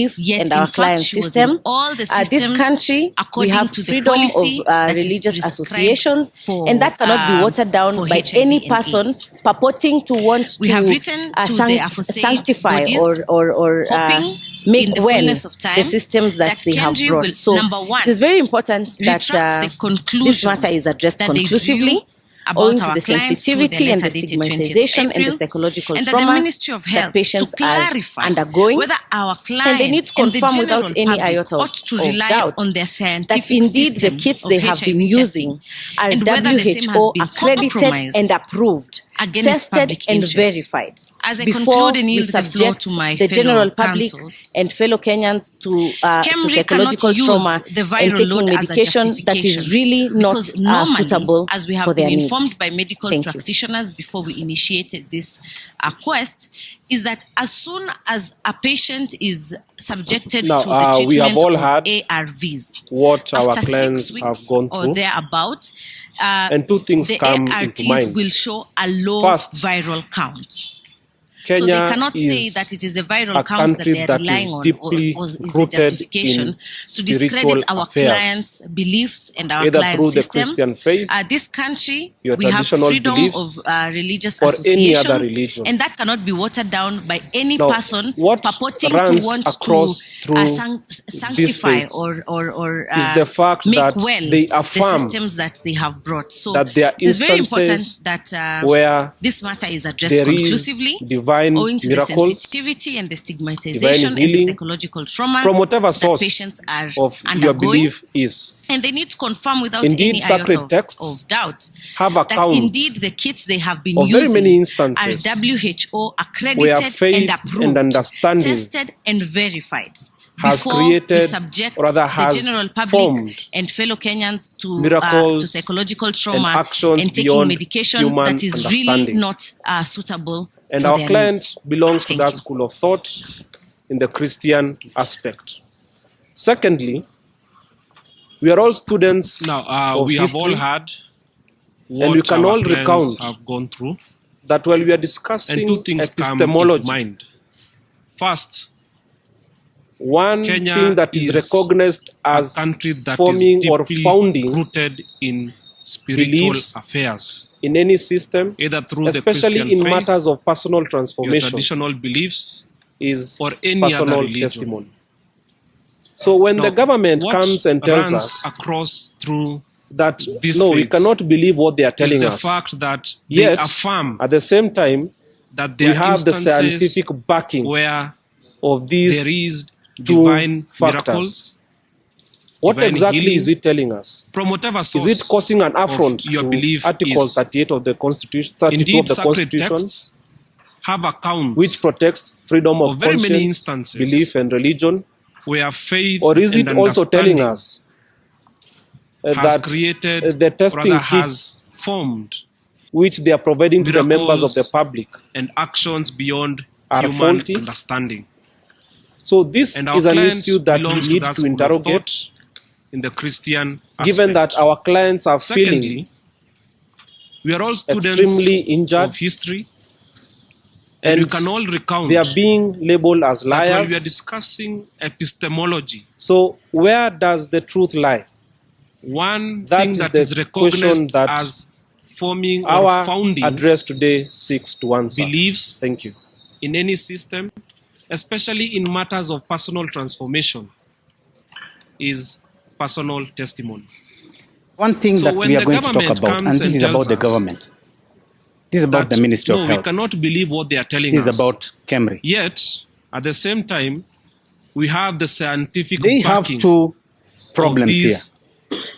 beliefs yet and in our fact client she was system. in all the systems This country, we according have to the freedom policy of that is religious prescribed associations, for, and that cannot be watered down for by HIV any and person AIDS. purporting to want We to have written to the aforesaid sanctify bodies, or hoping make in the when fullness of time the systems that they have KENGRI brought. will, So number one, it is very important that retract the this conclusion matter is addressed that they conclusively. drew owing about to our the clients through the sensitivity and the letter dated 20th of stigmatization and the April, psychological and that the trauma Ministry of that Health to patients are clarify undergoing. whether our And they need clients to and the confirm without general any public iota ought to of rely doubt on their that scientific indeed the system kits of they have been HIV testing using are and whether the same has WHO been accredited compromised and approved, against tested public and interest. verified As I before conclude and we yield the floor subject to my the fellow general public councils, and fellow Kenyans to KEMRI cannot psychological use trauma the and viral taking load as a medication that justification is really not because normally, suitable as we for have their been needs. informed by medical Thank you. practitioners before we initiated this quest, is that as soon as a patient is subjected Now, to the we have treatment all of heard ARVs, what our after 6 clients have weeks gone or through, thereabout, and two things the come into mind. ARTs will show a low First, viral count. So Kenya they cannot say is that it is the viral a counts that country they are that relying is on deeply or is the rooted justification in to discredit spiritual our affairs, clients' beliefs and our either client through the system. Christian faith, This country, your we have traditional freedom beliefs, of religious or any other associations, religion. and that cannot be watered down by any Now, person what purporting to runs want to across through these sanctify faiths or is the fact make that well they the affirm systems that they have brought. So that there are it is very important instances that where this matter is addressed there is conclusively, divine owing to the miracles, sensitivity and the divine stigmatization and the healing psychological trauma from whatever that source patients are of your undergoing. belief is. And they need to confirm without Indeed, any iota sacred of texts doubt have that accounts indeed the kits they have been of very many using instances are WHO where accredited and faith approved, and understanding tested and verified has before we created, subject or rather the has general public formed and fellow Kenyans to miracles psychological and trauma actions and taking beyond medication human that is really understanding. not suitable And for our their client needs. belongs to Thank that you. school of thought in the Christian aspect. Secondly, we are all students Now, of we have all history, heard and we what can our all clients recount have gone through, that while we are and discussing two things come into epistemology, mind. First, one Kenya thing that is recognized a as country that is forming or deeply founding rooted in spiritual beliefs affairs, in any system, either through the especially Christian in faith, matters of personal your transformation, traditional beliefs, is or any other personal religion. testimony. So when the Now, government what comes and tells runs us across through that these no, we faiths cannot believe what they are is telling the us, fact that yet they affirm at the same time that we there are have the instances scientific backing where of there these is two divine factors. miracles, What divine exactly healing is it telling us? from whatever Is source it causing an affront of your to belief Article is. 38 of the Constitution, 32 Indeed, of the sacred Constitution, texts have accounts which protects freedom of of very many conscience, instances belief, and religion? where faith Or is and it also telling understanding us has that created, the or testing rather kits has formed which they are providing to the members of the miracles public and actions beyond are human faulty? understanding? So this And our is an client issue that we belongs to need that to school of interrogate, thought in the Christian given that aspect. our clients are feeling Secondly, we are all students extremely injured, of history, and we and can all recount they are being labeled as that while we are liars. discussing epistemology, So where does the truth lie? one That thing is that the is question recognized that as forming or our founding address today seeks to answer. beliefs Thank you. in any system, especially in matters of personal transformation, is personal testimony. One thing So that when we are the going to talk government about, and comes this and is about tells the us government. This is about that, the Ministry no, of we Health. cannot believe what they are telling This us. is about KEMRI. Yet, at the same time, we have the scientific They have backing two of problems here. these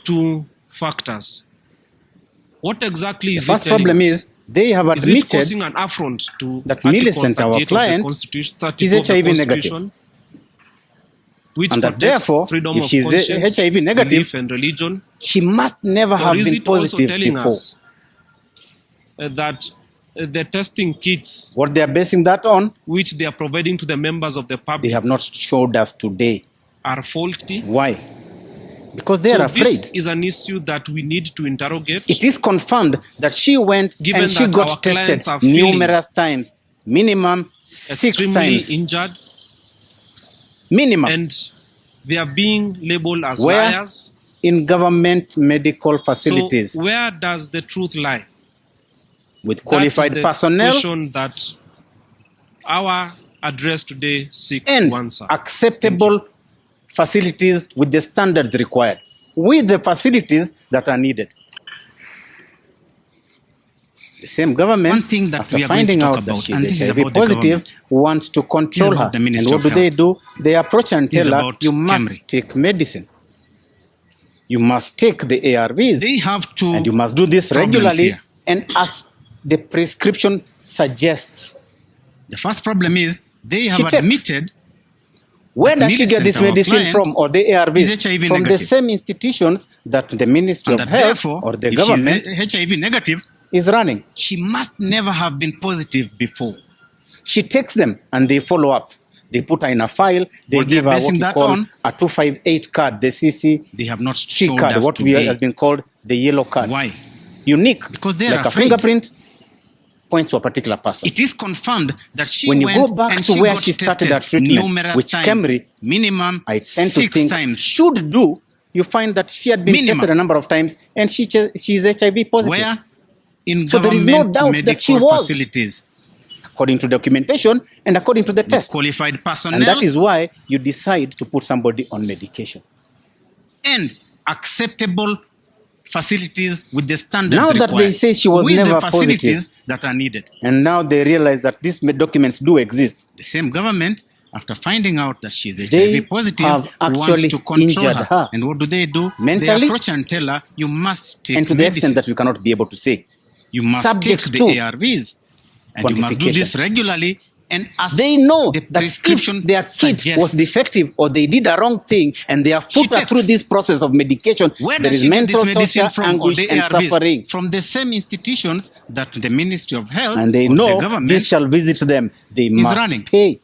two factors. What exactly The is it first telling problem us? is they have Is it admitted causing an affront to that Article Millicent, our 38 of the client, Constitution, is 32 of the HIV negative. Constitution, which And that protects therefore, freedom if of she is conscience, HIV negative, belief, and religion? she must never Or have is been it also positive telling before. us that the testing kits What they are basing that on, which they are providing to the members of the they public have not showed us today. are faulty? Why? Because they So are this afraid. is an issue that we need to interrogate. It is confirmed that she went Given and she that our got tested clients are feeling numerous times, minimum 6 extremely times, injured, minimum, and they are being labeled as where liars. in government medical facilities So where does the truth lie? with That qualified is the personnel question that our address today seeks and to answer. acceptable facilities with the standards required, with the facilities that are needed. The same government, one thing that after we are going to finding talk out that about, she's and this is HIV about the positive, government, wants to control her. the And Ministry what of do they Health. do? They approach and This is tell her, about you must Kemri. take medicine. You must take the ARVs. They have two and you must do this problems regularly here. and as the prescription suggests. The first problem is they have takes. admitted Where does she get this Millicent, our medicine client, from, or the ARVs? is HIV from negative. the same institutions that the Ministry and of that Health therefore, or the if government she's HIV negative, is running. she must never have been positive before. She takes them and they follow up. They put her in a file. They What give they're her what basing we that call on, a 258 card, the CC. They have not C showed card, us what today. has been called the yellow card. Why? Unique, Because they are like afraid. a fingerprint, points to a particular person. It is confirmed that she When you went go back and to she where got she started tested her treatment, numerous which times, Kemri, minimum I tend to 6 think times. should do, you find that she had been Minimum. tested a number of times and she is HIV positive. Where? In So there is no government doubt that she medical was. facilities. According to documentation and according to the With test. qualified personnel. And that is why you decide to put somebody on medication. And acceptable facilities with the standards Now that required. they say she was with never the facilities positive. that are needed. And now they realize that these documents do exist. The same government, after finding out that she's They HIV positive, have wants actually to control injured her. And what do? They Mentally, They approach and tell her, you must take and to the medicine. extent that we cannot be able to say. You must Subject take the to ARVs. And you must do this regularly. And as they know the that prescription if their kit suggests, was defective or they did a wrong thing and they have put her through this process of medication, where there does is she get mental this medicine torture, from, or anguish, the and ARVs? suffering. From the same institutions that the Ministry of Health And they or know the government this shall visit them. They must running. pay.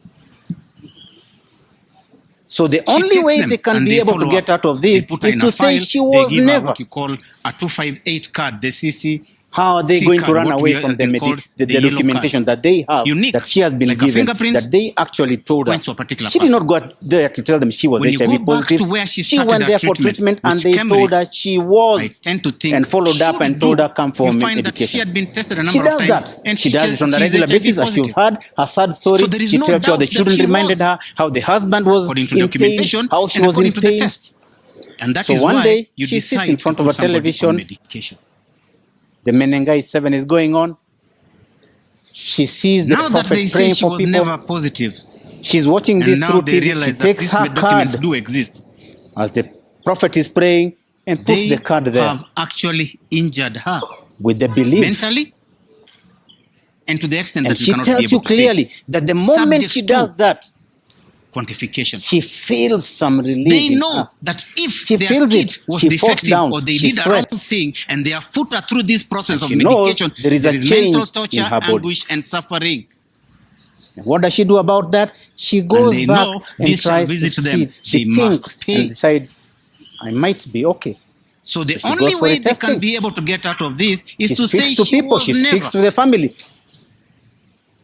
So the only way they can be able to get out of this is to say she was they give never. her what you call a 258 card, the CC. How are they C going card, to run what away we from has the, been called the yellow documentation card. that they have, Unique, that she has been like a given, fingerprint, that they actually told her. points to a particular She did person. not go out there to tell them she was When you HIV go back positive. to where she She started went her there for treatment and which they Kemri, told her she was. I tend to think and followed up and told her come for you find medication. that she had been tested a She number of does times, that. and She does it on a she's regular HIV basis, as you've positive. heard her sad story. So there is She no tells you how the doubt that children she reminded was. her how the husband was According to in documentation pain, how she and was in according to the pain. test. And that So is one why day you she sits decide in front to of a put somebody on television. medication. The Menengai 7 is going on. She sees the Now that prophet they say praying she for was people. never positive, She's watching and this now through they TV. realize She that takes these her documents card do exist. as the prophet is praying and puts They the card there have actually injured her with the belief. mentally, and to the extent And that we she cannot be tells able you to say. clearly that the moment Subject she to does that, quantification. she feels some relief. They in know her. that if She their feels kit it. was She falls defective down. or they She did a wrong sweats. thing and they have put her through this process of she knows medication, there is a mental change torture, in her body. anguish, and suffering. And what does she do about that? She And goes they back know and this shall tries to visit see. them. She They thinks must pay. and decides, I might be okay. So the So she only goes for way a they testing. can be able to get out of this is She to say speaks to she people. was She never. speaks to the family.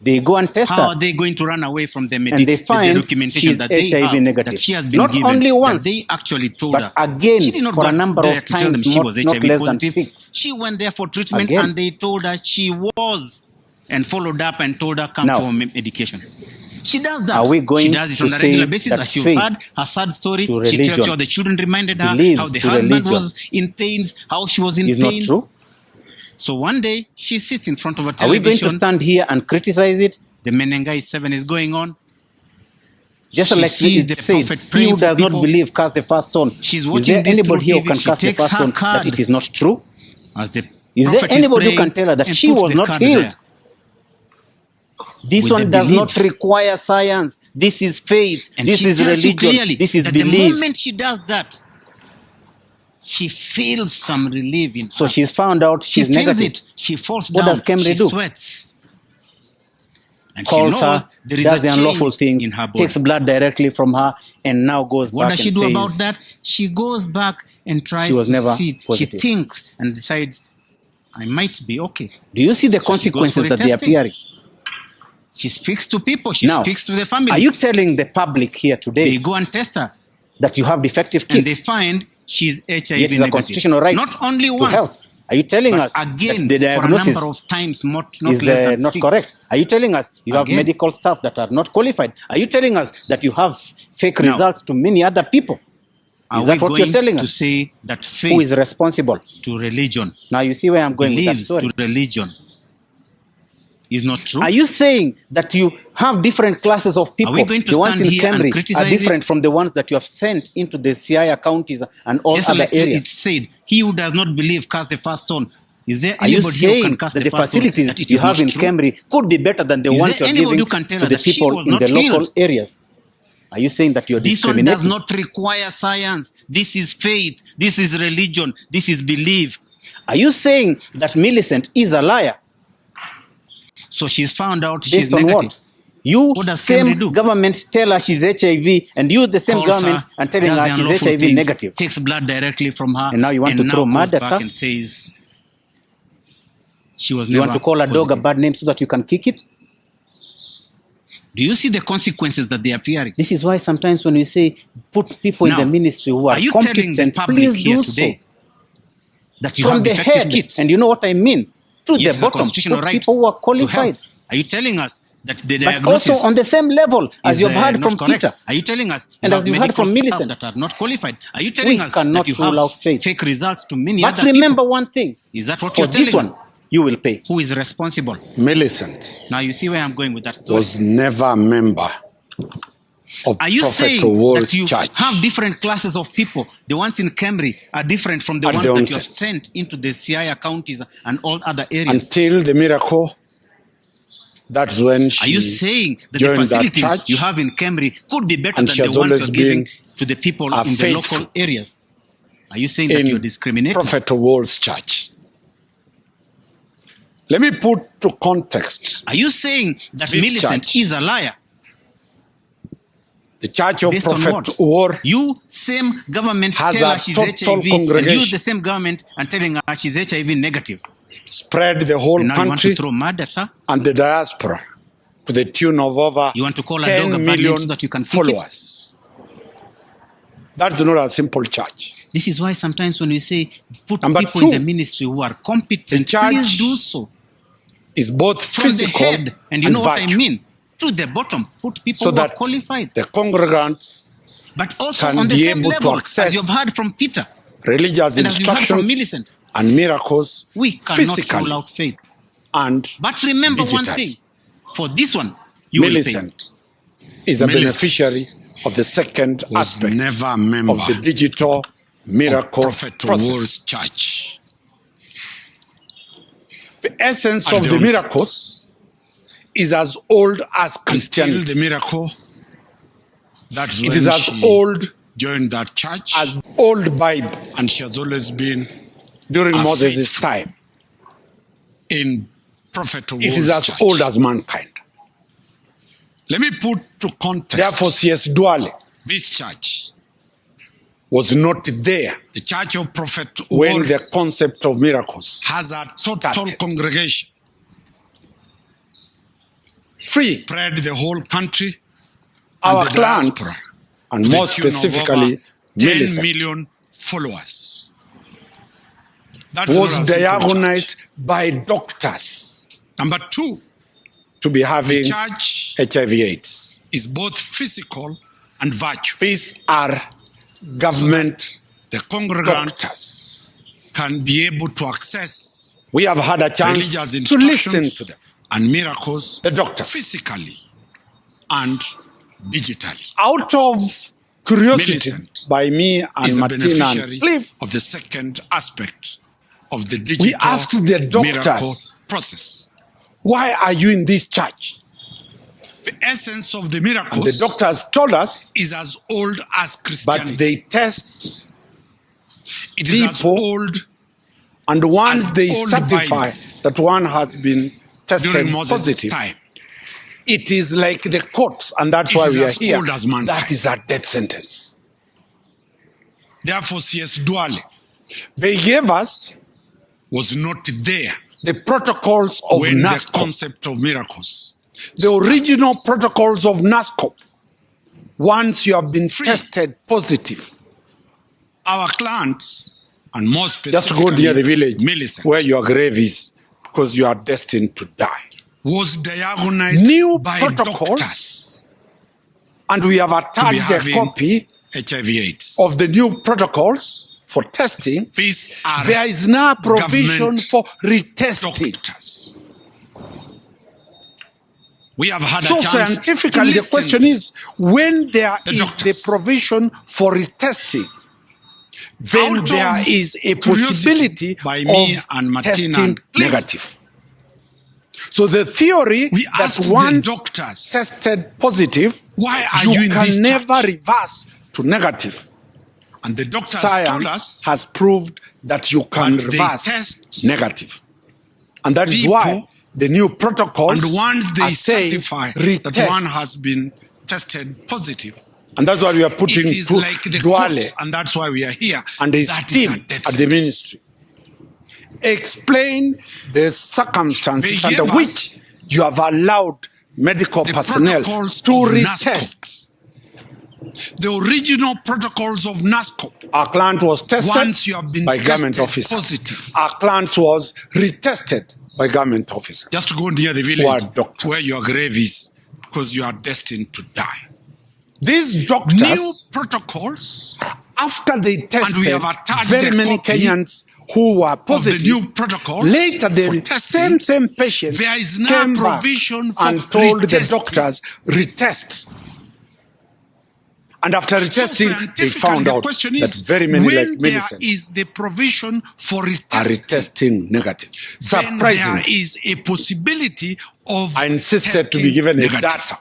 They go and test How her. are they going to run away from the And they the find documentation she's that they HIV have, negative. that she has been Not given, only once, that they actually told but her. again She did not for go a number there of to tell them times, she was not HIV less than positive. 6. She went there for treatment Again. and they told her she was, and followed up and told her come Now, for medication. She does that. are we going She does it to on a regular say basis, that as you've faith heard her sad story. to She tells religion you how the children reminded her believes how the to husband religion was in pain, how she was in is pain. not true? So one day she sits in front of a Are we going to television. stand here and criticize it? The Menengai 7 is going on. Just She like sees it the says, prophet he praying who for does not people. believe cast the first stone. She's Is watching there this anybody through here who TV. can She cast the takes first her stone card. that it is not true? As the Is there prophet anybody who praying can tell her that and she puts was the not card healed? there. This With one the does not belief. require science. This is faith. And This she is tells you religion. clearly This is that the belief. moment she does that, she feels some relief in So her. she's found out She she's feels negative. it. She falls What down. does Kemri She do? sweats. And Calls she her, knows there is does a the unlawful change things, in her body. takes blood directly from her, and now goes What back does she and do says about that? She goes back and tries she was to never see. positive. She thinks and decides, I might be okay. Do you see the So she goes for consequences a that they are testing. appearing? She speaks to people. She Now, speaks to the family. are you telling the public here They today go and test her. that you have defective And they kits? find she's HIV Yet it's a negative. constitutional right Not only to once, health. Are you telling but us again that the for a diagnosis number of times, not is less than not 6. correct? Are you telling us you have Again. medical staff that are not qualified? Are you telling us that you have fake Now, results to many other people? Are Is we that what you're going telling to us? say that Who is faith responsible? to religion, Now you see where I'm going with that believes story. to religion, is not true? Are you saying that you have different classes of people? Are we going to the ones stand in here and Cambridge criticize are different it? from the ones that you have sent into the Siaya counties and all Just other like areas? it said, he who does not believe cast the first stone. Is there Are you anybody who can saying cast that the the first stone facilities that it you is have not in true? Cambridge could be better than the Is ones there you're anybody giving who can tell to us the that she people was in not the local healed? areas? Are you saying that you're This one does discriminating? not require science. This is faith. This is religion. This is belief. Are you saying that Millicent is a liar? So she's found out she's Based on negative. what? You, What does Kemri same do? government, tell her she's HIV, and you, the same Calls government, her, and telling does her the she's unlawful HIV things, negative. takes blood directly from her, And now you want to throw mud goes at back her? and says she was You never want to call a dog a positive. bad name so that you can kick it? Do you see the consequences that they are fearing? This is why sometimes when we say put people Now, in the ministry who are you telling the competent, public please here do today so. that you From have the defective head, kits? and you know what I mean, to Yes, the it's a bottom, constitutional put right people who are to qualified. health. Are you telling us that the But also diagnosis on the same level as is you've heard not from correct? Peter, Are you telling us you and have as you've heard medical from staff Millicent, that are not qualified? Are you we telling us that cannot you have rule out faith. fake results to many But other remember people? one thing, Is that what for you're this telling one, us? you will pay. Who is responsible? Millicent Now you see where I'm going with that story. was never a member of Are you Prophet saying that World's you church. have different classes of people? The ones in Cambridge are different from the At ones the that you onset. have sent into the Siaya counties and all other areas. Until the miracle, that's when Are you she saying that the joined that facilities church, you have in Cambridge could be better and than she the has ones always you're giving been to the people a in the faithful local areas? Are you saying that you're in discriminating? Prophet World's church. Let me put to context. Are you saying that This Millicent church, is a liar? the church of Based on Prophet what? War You, same government, has tell a her she's total HIV, and you, congregation. the same government, and telling her she's HIV negative. spread the whole And now you want to country throw mud at her? and the diaspora to the tune of over You want to call a 10 dog a bad name million so that you can kick it? followers. That's not a simple church. This is why sometimes when we say put Number people two, in the ministry who are competent, the church please do so. is both From physical the head, and you know what I virtual, mean, to the bottom, put people so who are that qualified. the congregants But also can on the be same able to level, access as you've heard from Peter, religious and as you've heard from instructions Millicent, and miracles we cannot physically rule out faith. and But remember one digitally. thing, for this one, you will pay. Millicent is a Millicent beneficiary of the second was aspect never a member of the digital miracle Prophet process. World's church. The essence At of the the onset. miracles is as old as Until Christianity. the miracle, that's It when is as she old joined that church, as old Bible and she has always been during a Moses' faithful time. in Prophet It is World's as church. old as mankind. Let me put to context. Therefore, C.S. Dwale This church, was not there the church of Prophet when World, the concept of miracles has a total started. congregation. Free. Spread the whole country Our and the diaspora. clans, and to the more tune of specifically, over 10 Millicent, million followers. That's was not a simple church. diagnosed by doctors Number two, to be the having church HIV/AIDS. is both physical and virtual. These are government The congregants doctors. can be able to access We have had a chance religious to listen instructions to them, and miracles the doctors. physically and digitally. Out of curiosity Millicent by me and Is a Martina beneficiary and Cliff, of the second aspect of the digital we asked the miracle doctors, process. why are you in this church? The essence of the And the miracles doctors told us, is as old as but Christianity. they test, It is as people old and once as they old certify Bible. that one has been tested during Moses' positive, time. it is like the courts, and that's It why is we are as here. old as mankind. That is a death sentence. Therefore, C.S. Dwale They gave us was not there the protocols of when the NASCOP, concept of miracles. the original protocols of NASCOP. Once you have been Free. tested positive, Our clients, and more just specifically, go near the village Millicent, where your grave is, because you are destined to die. was diagnosed New by protocols, doctors and we have to be attached a having copy HIV/AIDS. of the new protocols for testing. These are There is now provision government for retesting. doctors. We have had So a chance scientifically, the question is, when there is the provision for retesting, then there is a possibility by me of and Martina testing Cliff. negative. So the theory We that asked the once doctors, tested positive, why are you in can this never church? reverse to negative. And the doctors told Science us has proved that you can that they reverse test negative. And that is people, why the new protocols and once they are saying certify retest. that one has been tested positive, and that's why we are putting it is like the Duale courts, and that's why we are here. and his That team is a death at the ministry. Explain the circumstances They under gave which us you have allowed medical the personnel protocols to of retest. The original protocols of NASCO. Our client was tested Once you have been by government officers. positive. Our client was retested by government officers. Just go near the village where your grave is, because you are destined to die. These doctors, new protocols, after they tested and we have attached very a many copy Kenyans who were positive, of the new protocols later the for testing, same patients there is now came back provision for and told the retesting. doctors, retest. And after retesting, they found out that very many like Millicent is the provision for are retesting negative. Then Surprisingly, there is a possibility of I insisted to be given a data.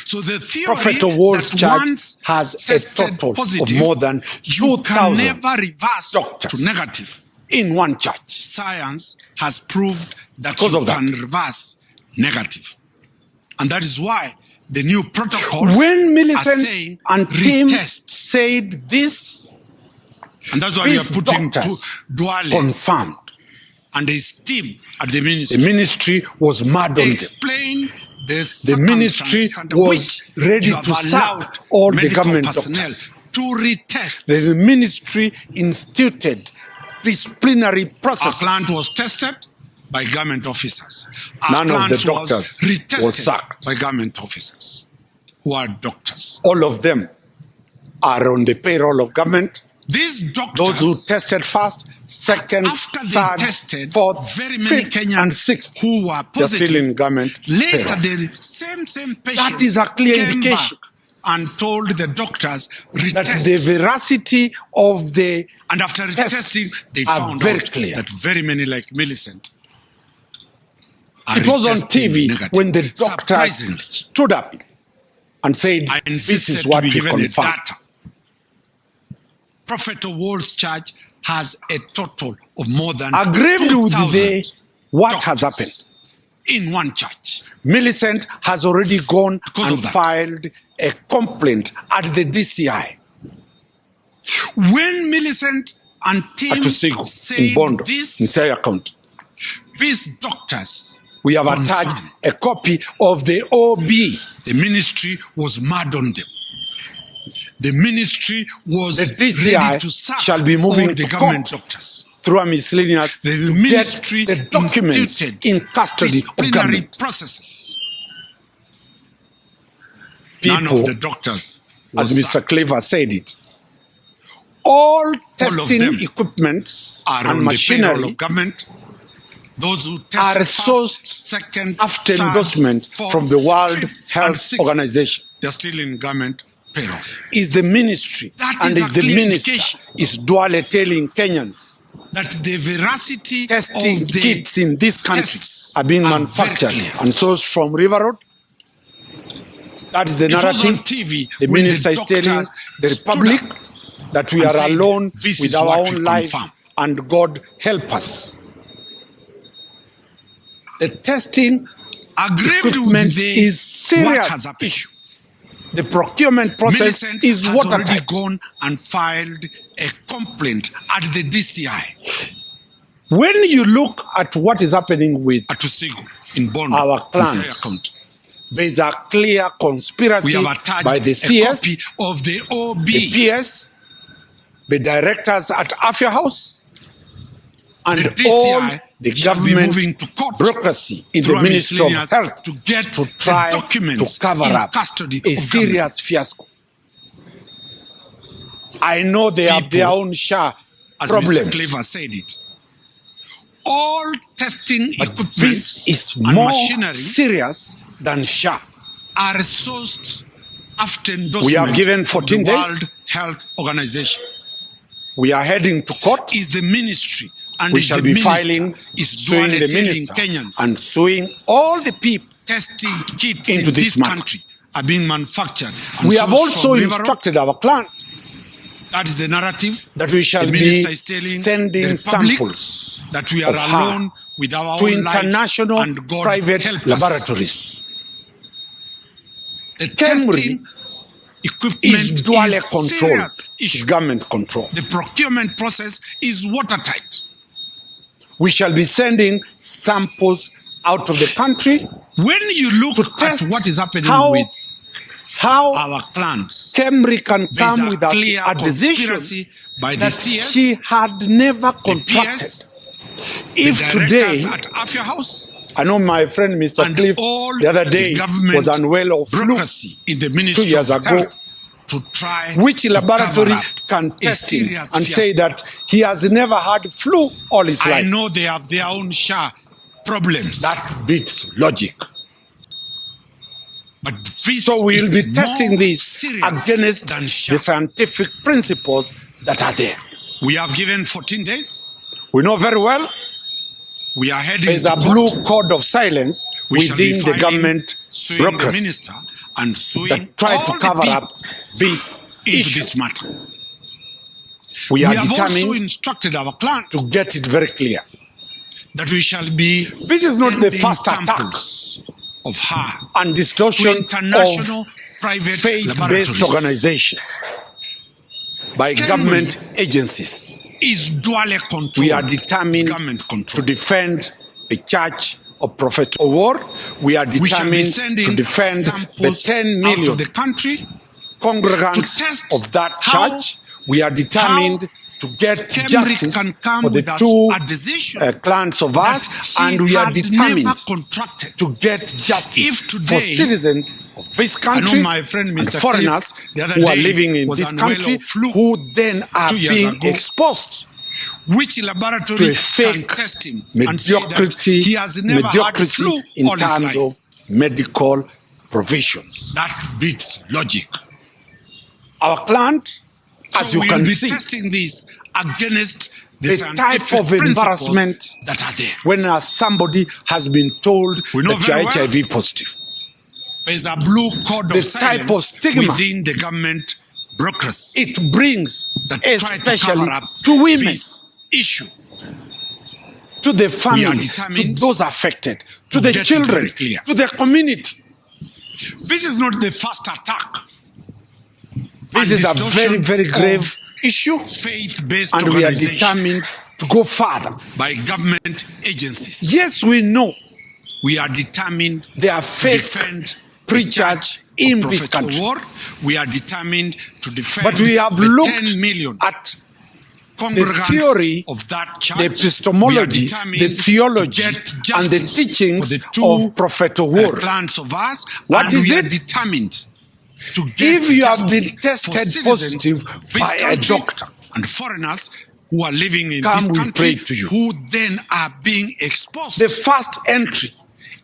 So the theory Prophet of World's that Church once has a total positive, of more than you can 2,000 never reverse doctors to negative. in one church. Science has proved that Because you of that. can reverse negative. And that is why the new protocols When are Millicent saying and Tim retest. said this, And that's why we are these putting doctors Duale confirmed and his team at the the ministry. ministry was mad on them. Explain The ministry circumstances under was which ready you have to allowed sack all the medical government personnel doctors. to retest. The ministry instituted disciplinary Our processes. client was tested by government officers. Our None of the client doctors was retested was sacked. by government officers who are doctors. All of them are on the payroll of government. These doctors, Those who tested first, second, after they third, tested, fourth, very many fifth, Kenyans and sixth, who were they're still positive, in government later payroll. the same patient That is a clear came indication back and told the doctors that retest. the veracity of the And after tests retesting, they are found very out clear. that very many like Millicent are It was on retesting TV negative. when the doctors Surprisingly, stood up and said, I this insisted is to what be we given a confirm. data. Prophet of World's Church has a total of more than Aggrieved with 2,000 what has doctors happened. in one church. Millicent has already gone Because and of that. filed a complaint at the DCI. When Millicent and Tim At Tusigo, in said Bondo, in this, Saya County. these doctors, We have confirmed. attached a copy of the OB. The ministry was mad on them. The ministry was The DCI ready to sack shall be moving all the to government court doctors. through a miscellaneous The to ministry get the documents instituted in custody of disciplinary government. processes. People, None of the doctors as was Mr. sacked. Cleaver said it, all of testing them equipments are and on the payroll machinery of government. Those who are tested sourced first, second, after third, endorsement fourth, from the World fifth, and Health sixth, Organization. they're still in government payroll. Is the ministry That and is is a the clear minister indication is Duale telling Kenyans That the veracity testing of the kits in this country tests are being are manufactured very clear. and sourced from River Road. That is the It was on narrative. TV The when minister is telling doctors the stood Republic up that we and are said, alone "This with is our what we own life confirm." and God help us. The testing Aggrieved with equipment the is what has serious happened. issue. The procurement process Millicent is has already watertight. gone and filed a complaint at the DCI When you look at what is happening with at Tusigo in Bondo, our in Saya clients, County. there is a clear We conspiracy have attached by the a CS, copy of the OB. the PS, the directors at Afia House, and The all DCI the shall be government moving to court bureaucracy in through the a Ministry of miscellaneous Health to get to the try documents to cover in up custody a of serious fiasco. I know they have their People, own share as Mr. problems. Cleaver said it. all testing equipment this is and more machinery serious than SHA. are resourced after endorsement We have given of 14 the days. World Health Organization. We are heading to court. Is the ministry and We is shall the be minister filing, is suing the telling minister Kenyans and suing all the people testing kits into in this this matter. country are being manufactured. And We have sourced also from Liverpool. instructed our client That is the narrative. that we shall The be minister is telling sending the public samples that we are of her alone with our to own lives international and God private help us. laboratories. The Kemri testing equipment is dually is controlled. serious It's issue. government control. The procurement process is watertight. We shall be sending samples out of the country When you look to at test what is happening with how our plants, Kemri can there's come a with clear a decision conspiracy by the that CS, she had never the contracted. PS, If the directors today, at Afya House, I know my friend Mr. and Cliff all the other day the government was unwell of flu bureaucracy in the Ministry 2 years of ago. Health to try Which to laboratory cover up can a test him serious and say fiasco. that he has never had flu all his I life? know they have their own SHA problems. That beats logic. But this So we will is be testing more this serious against than SHA. the scientific principles that are there. We have given 14 days. We know very well We are heading there's to a court. blue code of silence We shall be within the filing, government suing the bureaucracy minister and suing that try all to the cover people up this into issue. this matter. We We are have also determined instructed our client to get it very clear. that we shall be This is not the sending first attack samples of her and to distortion international of private faith-based laboratories. organization by Kemri government agencies. is dually controlled. We are determined government to control. defend the Church of Prophet Owor. We are We shall be determined sending to defend the samples 10 out million of the country congregants to test of that how- church. We are determined to get Kemri justice can come for the with us two a decision clients of that us, she and we are had determined never contracted. to get justice If for today- citizens of this I know country my friend and Mr. foreigners Cliff the other who are day living in was this unwell country of flu who then are 2 years being ago. exposed Which to laboratory a fake can test him and say that mediocrity, he has never had mediocrity flu in all his terms life? of medical provisions. That beats logic. Our client, as So you we can will be see, testing this against the the scientific type of principles embarrassment that are there. when somebody has been told We know that you are very well HIV positive. There's a blue code The of type of silence stigma within the government bureaucracy It brings, that try to especially cover up to women, this issue. to the We are family, to determined those affected, to to the get it children, very clear. to the community. This is not the first attack. This is a very, very grave issue, Faith-based and we are organization determined to go further. by government agencies. Yes, we know We are determined there are to fake defend preachers the in Church this of country, Prophet Owor. We are determined to defend but we have the looked 10 million at the congregants theory, of that church. the We are epistemology, determined the theology, to get and the justice teachings for the two of Prophet Owor. clients of us. What and is we are it? determined to get If you have been justice for tested citizens positive of this by a country doctor, and foreigners who are living in come, this we country, pray to you. who then are being exposed the first entry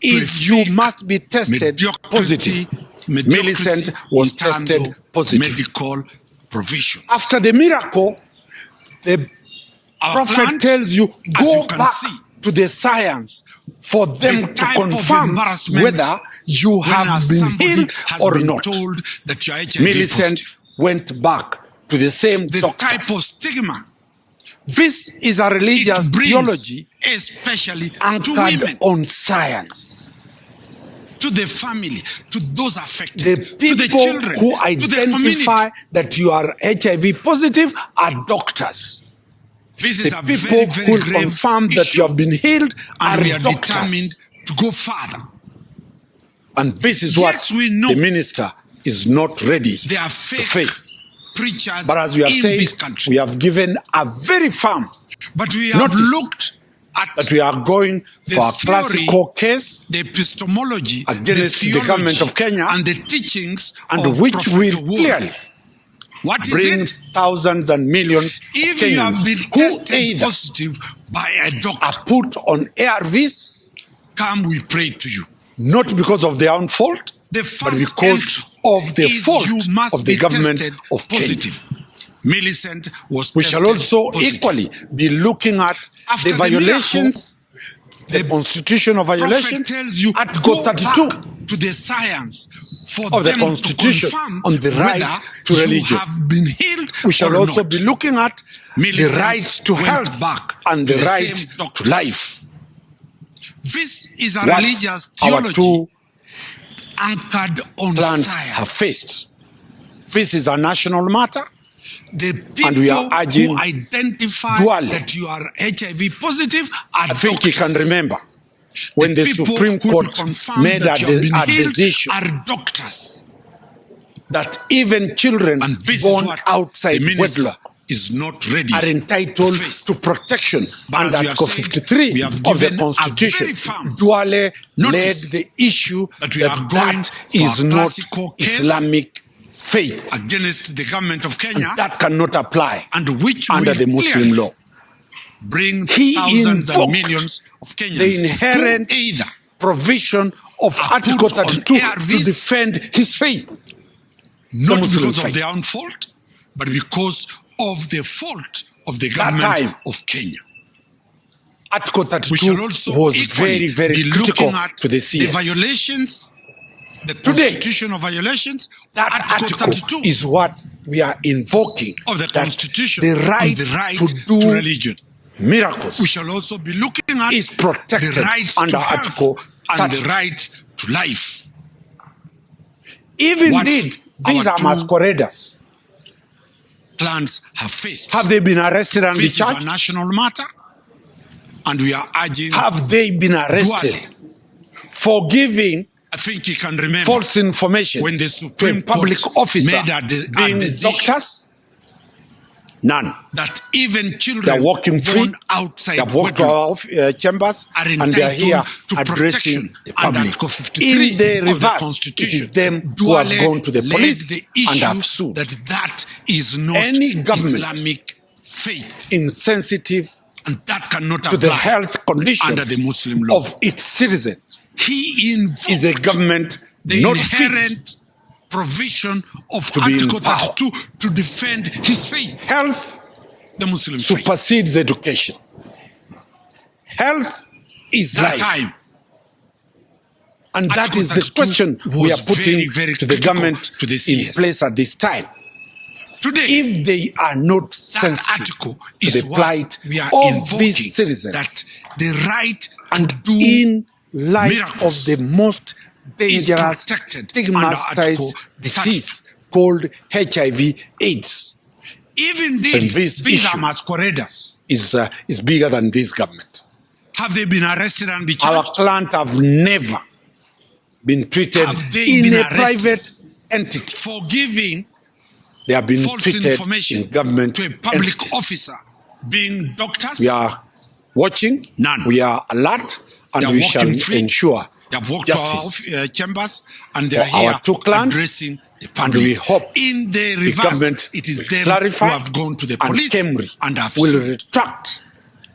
is you must be tested positive. Millicent was in terms tested of positive. medical provisions. After the miracle, the Our prophet plant, tells you, as go you can back see, to the science for them the to type of confirm embarrassment whether you when have been somebody healed has or been not. told that you are HIV Millicent positive. went back to the same The doctor. type of stigma This is a religious it brings, theology especially to anchored women, on science. to the family, to those affected, The to the people children, who to the community. identify that you are HIV positive are doctors. This is The a people very, very who grave confirm that issue, you have been healed and are we are determined doctors. to go further. And this is Yes, what we know the minister is not ready there are to fake face. preachers But as we have in said, this country. we have given a very firm But we have notice looked at that we are going the for a theory, classical case the epistemology, against the theology, government of Kenya, and the teachings and of which Prophet will Owor. clearly What is bring it? thousands and millions If of you have Kenyans been who tested either positive by a are doctor, put on ARVs, come, we pray to you. not because of their own fault, The but first because of the is fault you must of the be government tested of Kenya. positive. Millicent was We tested shall also positive. equally be looking at After the the violations, the constitutional Prophet violations, tells you, Article go 32 back to the science for of the them Constitution to confirm on the right whether to you religion. have been healed We shall or also not. be looking at the Millicent right to went health back and to the the right same to doctors. life. This is a What religious our theology two anchored on clans science. have faced. This is a national matter, The and we are people urging who identify dually. that you are HIV positive are I think you can doctors. remember when the people Supreme who Court confirm made that you have been a healed decision are doctors. that even children And this born is what outside the minister wedlock is not ready are entitled to face. to protection But under as we have Article said, 53 we have of the given a Constitution. very firm Duale led notice the issue that we are going that for is a not classical case Islamic faith, against the government of Kenya, and that cannot apply and which under will the Muslim clearly law. bring He thousands and invoked millions of the Kenyans inherent who either provision of are Article put on 32 to ARVs, defend his faith. not Muslim because faith. of their own fault, but because of the fault of the That government time, of Kenya. Article We shall 32 also was equally very be critical looking at to the the CS. violations, the Today, constitutional violations. That Article article 32 is what we are invoking, of the that Constitution the on right, the right to do to religion. miracles We shall also be looking at is protected the rights under to health Article and 30. the right to life. If What indeed these our are two masqueraders, clans have faced. have they been arrested and This is discharged? a national matter, and we are urging. Have they been arrested dually. for giving I think you can remember false information when the to a Supreme public Court officer made a being decision doctors? None. that even They children are walking free. born outside They have walked to wedlock our chambers are and they are here entitled to addressing protection the under public. Article 53 In the of the reverse, it Constitution. is them who have Duale gone to the led police the and issue have sued. that is not Any government Islamic faith, insensitive and that cannot to the apply health conditions under the Muslim law. of its citizens He invoked is a government the not fit inherent provision of to be in Article power. 32 to defend his faith, Health the Muslim faith. supersedes education. Health is That life. time, And that Article is the 32 question we are was putting very to the critical government to the in CS. place at this time. Today, If they are not that sensitive article to is the what plight we are of invoking, these citizens, that the right and to do in light miracles of the most is dangerous, protected under Article stigmatized disease called HIV/AIDS, if and indeed this these are issue masqueraders, is bigger than this government. have they been arrested and be Our charged? clients have never been treated Have they in been a arrested private entity. For giving They have been false treated information in government to a public entities. officer, being doctors. We are watching. None. We are alert, and They are we shall walking free. ensure They have walked justice to our chambers, and they for are here our two clans, addressing the and public. we hope in the the reverse, government it is will them clarify who have gone to the and police Kemri and have will sued. retract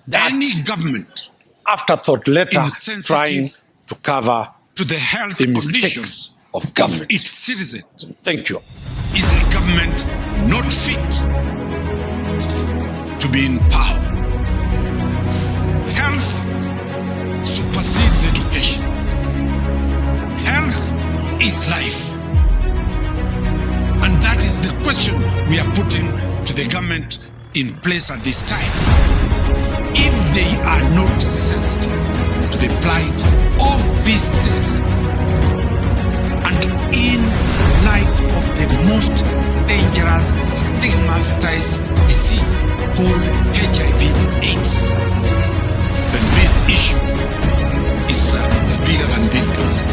that Any government afterthought letter insensitive trying to cover to the health the conditions mistakes of government. its citizens Thank you. is a government not fit to be in power. Health supersedes education. Health is life. And that is the question we are putting to the government in place at this time. If they are not sensitive to the plight of these citizens, and in light of the most dangerous stigmatized disease called HIV/AIDS, then this issue is bigger than this government.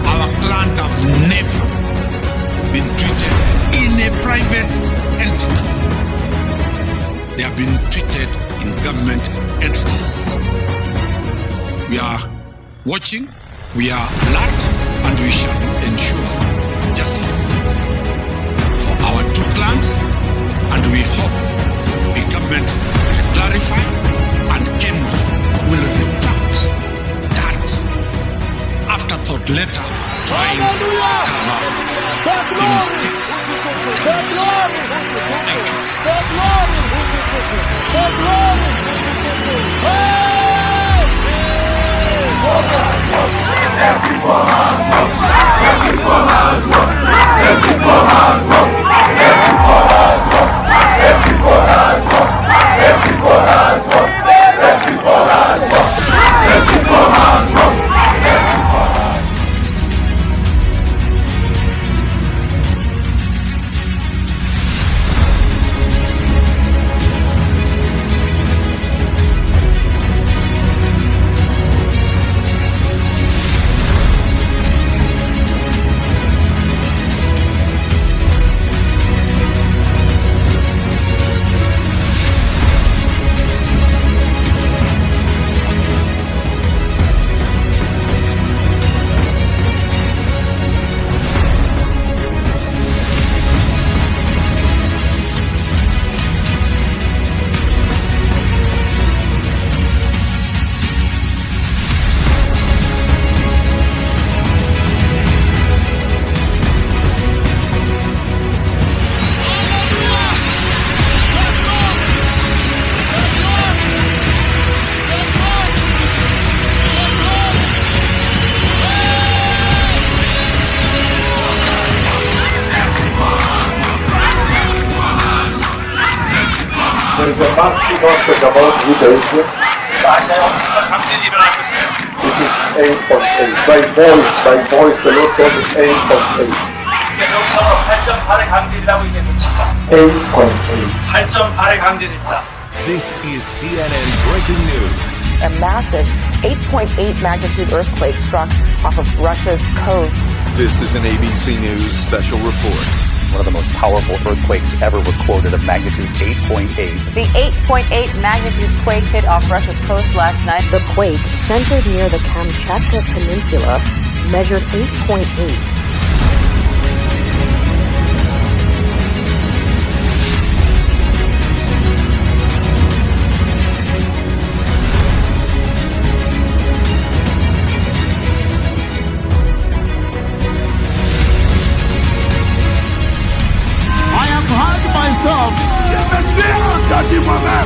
Our clients have never been treated in a private entity. They have been treated in government entities. We are watching, we are alert, and we shall ensure justice for demands, and we hope the government will clarify and Kenya will retract that afterthought letter trying to cover the mistakes of government. Thank you. There is a massive earthquake about Utah, which is 8.8. By voice, the Lord told me 8.8. 8.8. This is CNN breaking news. A massive 8.8 magnitude earthquake struck off of Russia's coast. This is an ABC News special report. One of the most powerful earthquakes ever recorded of magnitude 8.8. The 8.8 magnitude quake hit off Russia's coast last night. The quake, centered near the Kamchatka Peninsula, measured 8.8.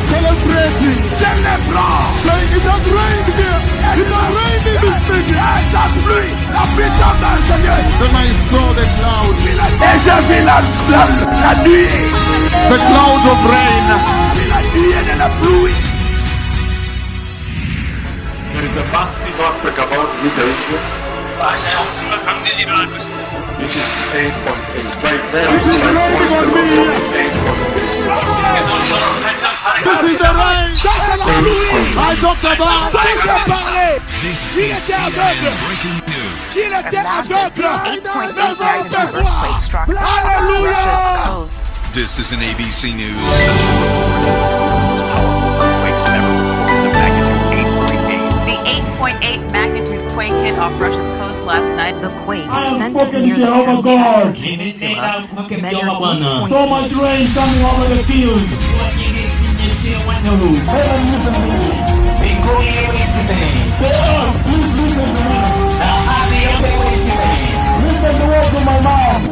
Celebrating, célébrant. It has rained here. It has rained in this city. Ça pluie, la puissance, Seigneur. Then I saw the cloud. Et j'ai vu la nuit. The cloud of rain. La nuit et la pluie. There is a massive earthquake about Utah, which is 8.8. By voice, the Lord told me 8.8. This is the rain. I talked about. This is CNN breaking news. A massive 8.8 magnitude earthquake struck Russia's coast. This is an ABC News special report. Most powerful earthquakes ever recorded of magnitude 8.8. The 8.8 magnitude quake hit off Russia's coast last night. The quake, centered near the Kamchatka Peninsula, measured 8.8. So much rain coming over the field. Heaven, listen to me. The earth, please listen to me. Listen to words of my mouth.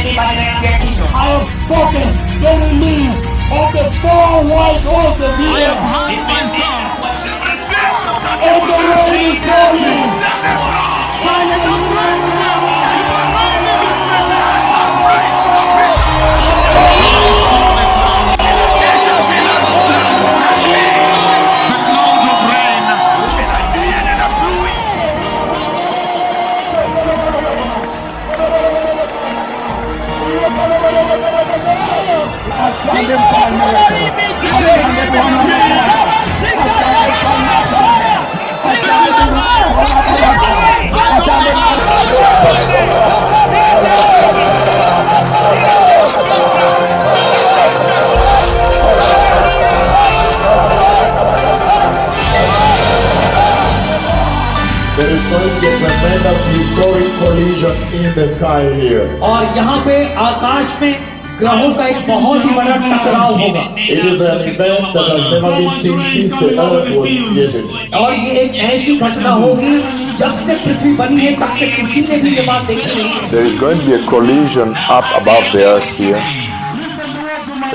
I have spoken the release of the 4 white horses here. I have heard myself. And the rain is falling. Silent the rain. There is going to be a tremendous historic collision in the sky here. और यहाँ पे आकाश में ग्रहों का एक बहुत ही बड़ा टकराव होगा। It is an event that has never been seen since the earth was created. और ये एक ऐसी घटना होगी जब से पृथ्वी बनी है तब से किसी ने भी ये बात देखी नहीं। There is going to be a collision up above the earth here.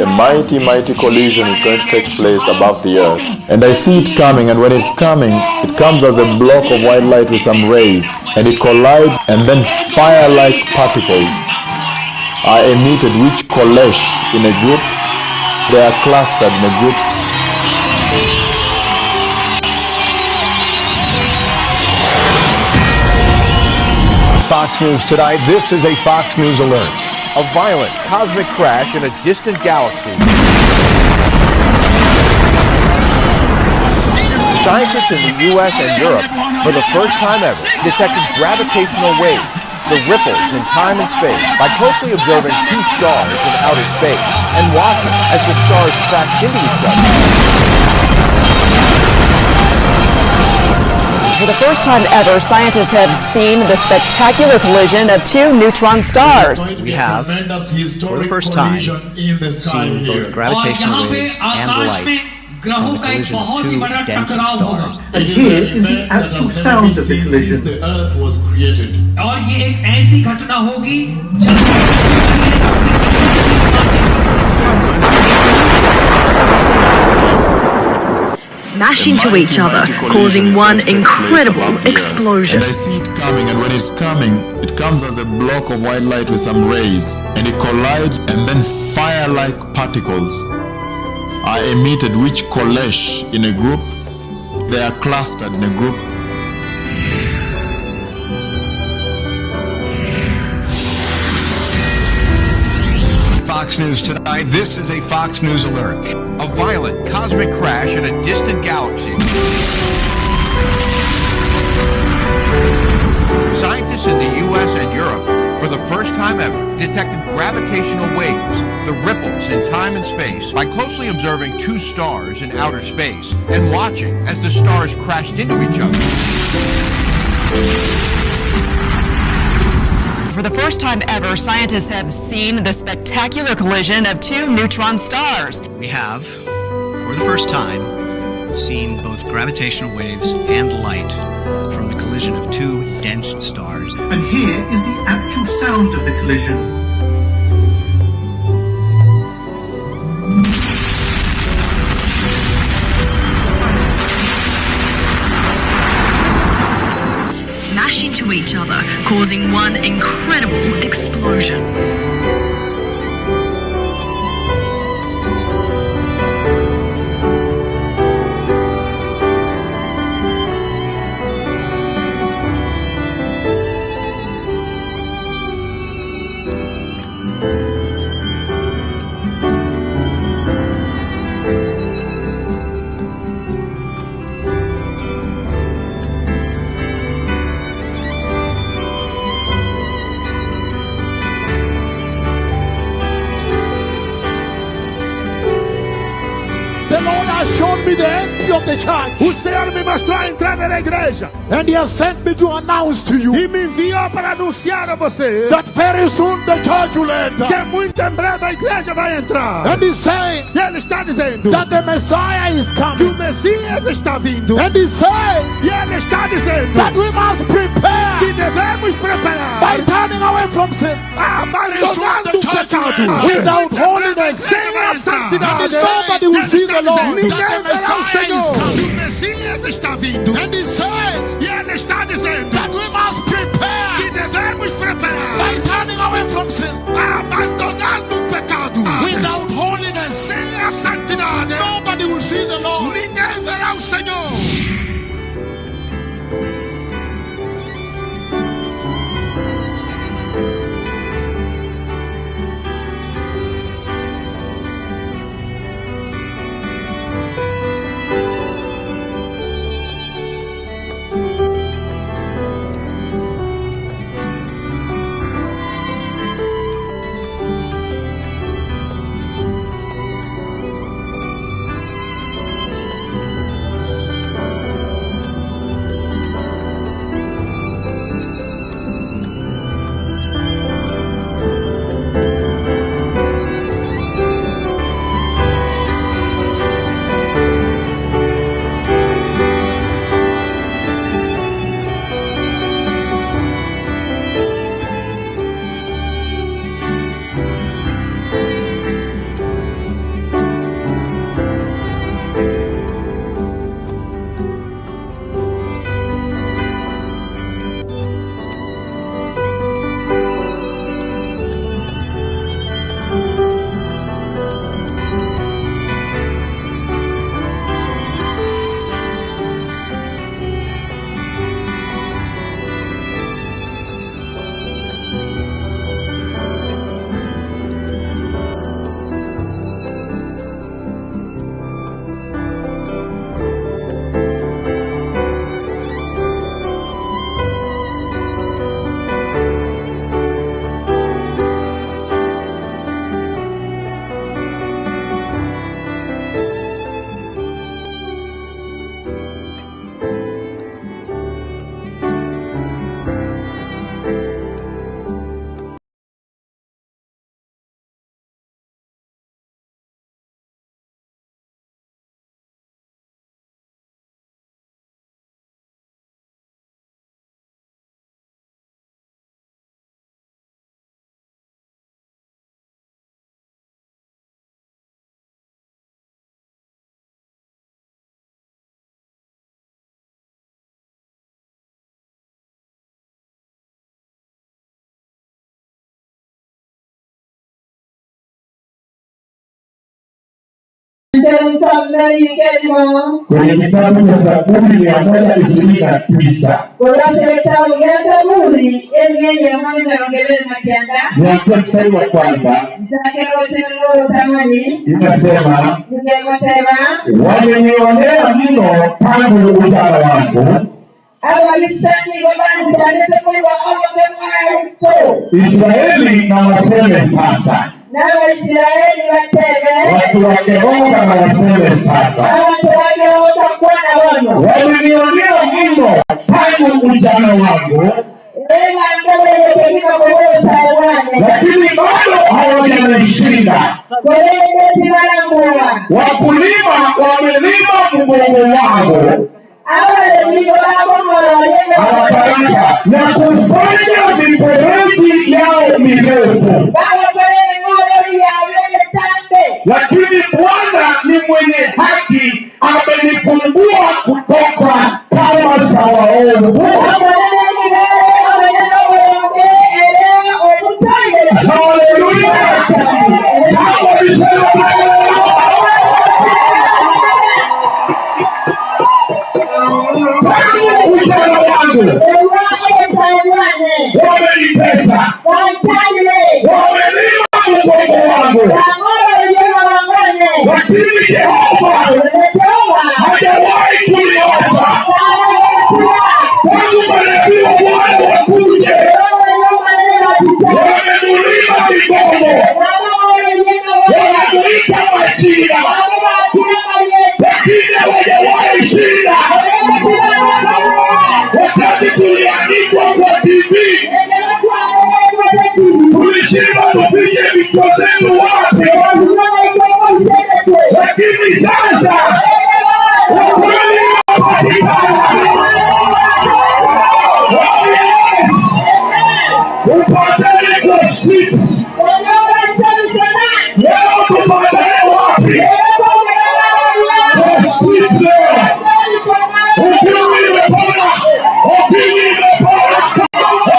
A mighty, mighty collision is going to take place above the earth. And I see it coming, and when it's coming, it comes as a block of white light with some rays, and it collides, and then fire-like particles are emitted which coalesce in a group. They are clustered in a group. Fox News tonight. This is a Fox News alert. A violent cosmic crash in a distant galaxy. Scientists in the US and Europe, for the first time ever, detected gravitational waves, the ripples in time and space, by closely observing two stars in outer space and watching as the stars crash into each other. For the first time ever, scientists have seen the spectacular collision of two neutron stars. We have, for the first time, seen both gravitational waves and light from the collision of two dense stars. And here is the actual sound of the collision. The earth was created. और ये एक ऐसी घटना होगी smash into each other, causing one incredible explosion. And I see it coming, and when it's coming, it comes as a block of white light with some rays, and it collides, and then fire-like particles are emitted which coalesce in a group. They are clustered in a group. Fox News tonight. This is a Fox News alert. A violent cosmic crash in a distant galaxy. Scientists in the US and Europe, for the first time ever, detected gravitational waves, the ripples in time and space, by closely observing two stars in outer space and watching as the stars crashed into each other. For the first time ever, scientists have seen the spectacular collision of two neutron stars. We have, for the first time, seen both gravitational waves and light from the collision of two dense stars. And here is the actual sound of the collision. Smash into each other, causing one incredible explosion. Showed me the entry of the church. O Senhor me mostrou a entrada da igreja. And he has sent me to announce to you. E me enviou para anunciar a você that very soon the church will enter. Que muito em breve a igreja vai entrar. And he's saying, e ele está dizendo that the Messiah is coming. Que o Messias está vindo. And he's saying, e ele está dizendo that we must prepare. Que devemos preparar. By turning away from sin. Abandonando o pecado. Without holiness. Sem a santidade. Nobody will see the Lord. Ninguém verá o Senhor. O Messias está vindo. And he said, e ele está dizendo that we must prepare. Que devemos preparar. By turning away from sin. Abandonando o pecado. Without holiness. Sem a santidade. Nobody will see the Lord. Ninguém verá o Senhor. kwenye kitabu cha Zaburi 129. Mwanzo mstari wa kwanza inasema, wamenionea mno tangu ujana wangu. Israeli na waseme sasa, watu wa Keroka na waseme sasa, wamenionea mno tangu ujana wangu, lakini bado hawajanishinda. Wakulima wamelima mgongo wangu na kufanya mifereji yao mirefu, lakini Bwana ni mwenye haki, amenifungua kutoka kama za waovu. Haleluya! Ujana wangu wamenitesa, wamelima mgongo wangu, lakini Jehova hajawahi kuniacha. Tangu manabii wa Bwana wakuje, wamemulima migongo, wanamuita majina, lakini hawajawahi shinda. Wakati tuliandikwa kwa TV, tulishinda tupige vichwa zetu wapi, lakini sasa ukweli unapatikana. Upatane kwa street. Leo tupatane wapi? Kwa street leo. Ukimwi imepona. Ukimwi imepona.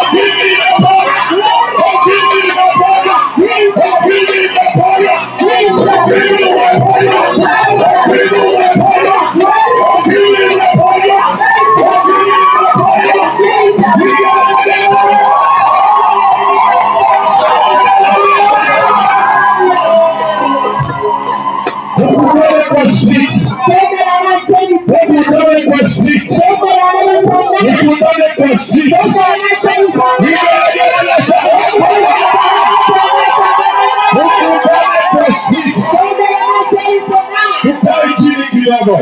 Ukimwi imepona. Ukimwi imepona. Ukimwi imepona. Ukimwi imepona. Ukimwi imepona. Ukimwi imepona. Tukae chini kidogo.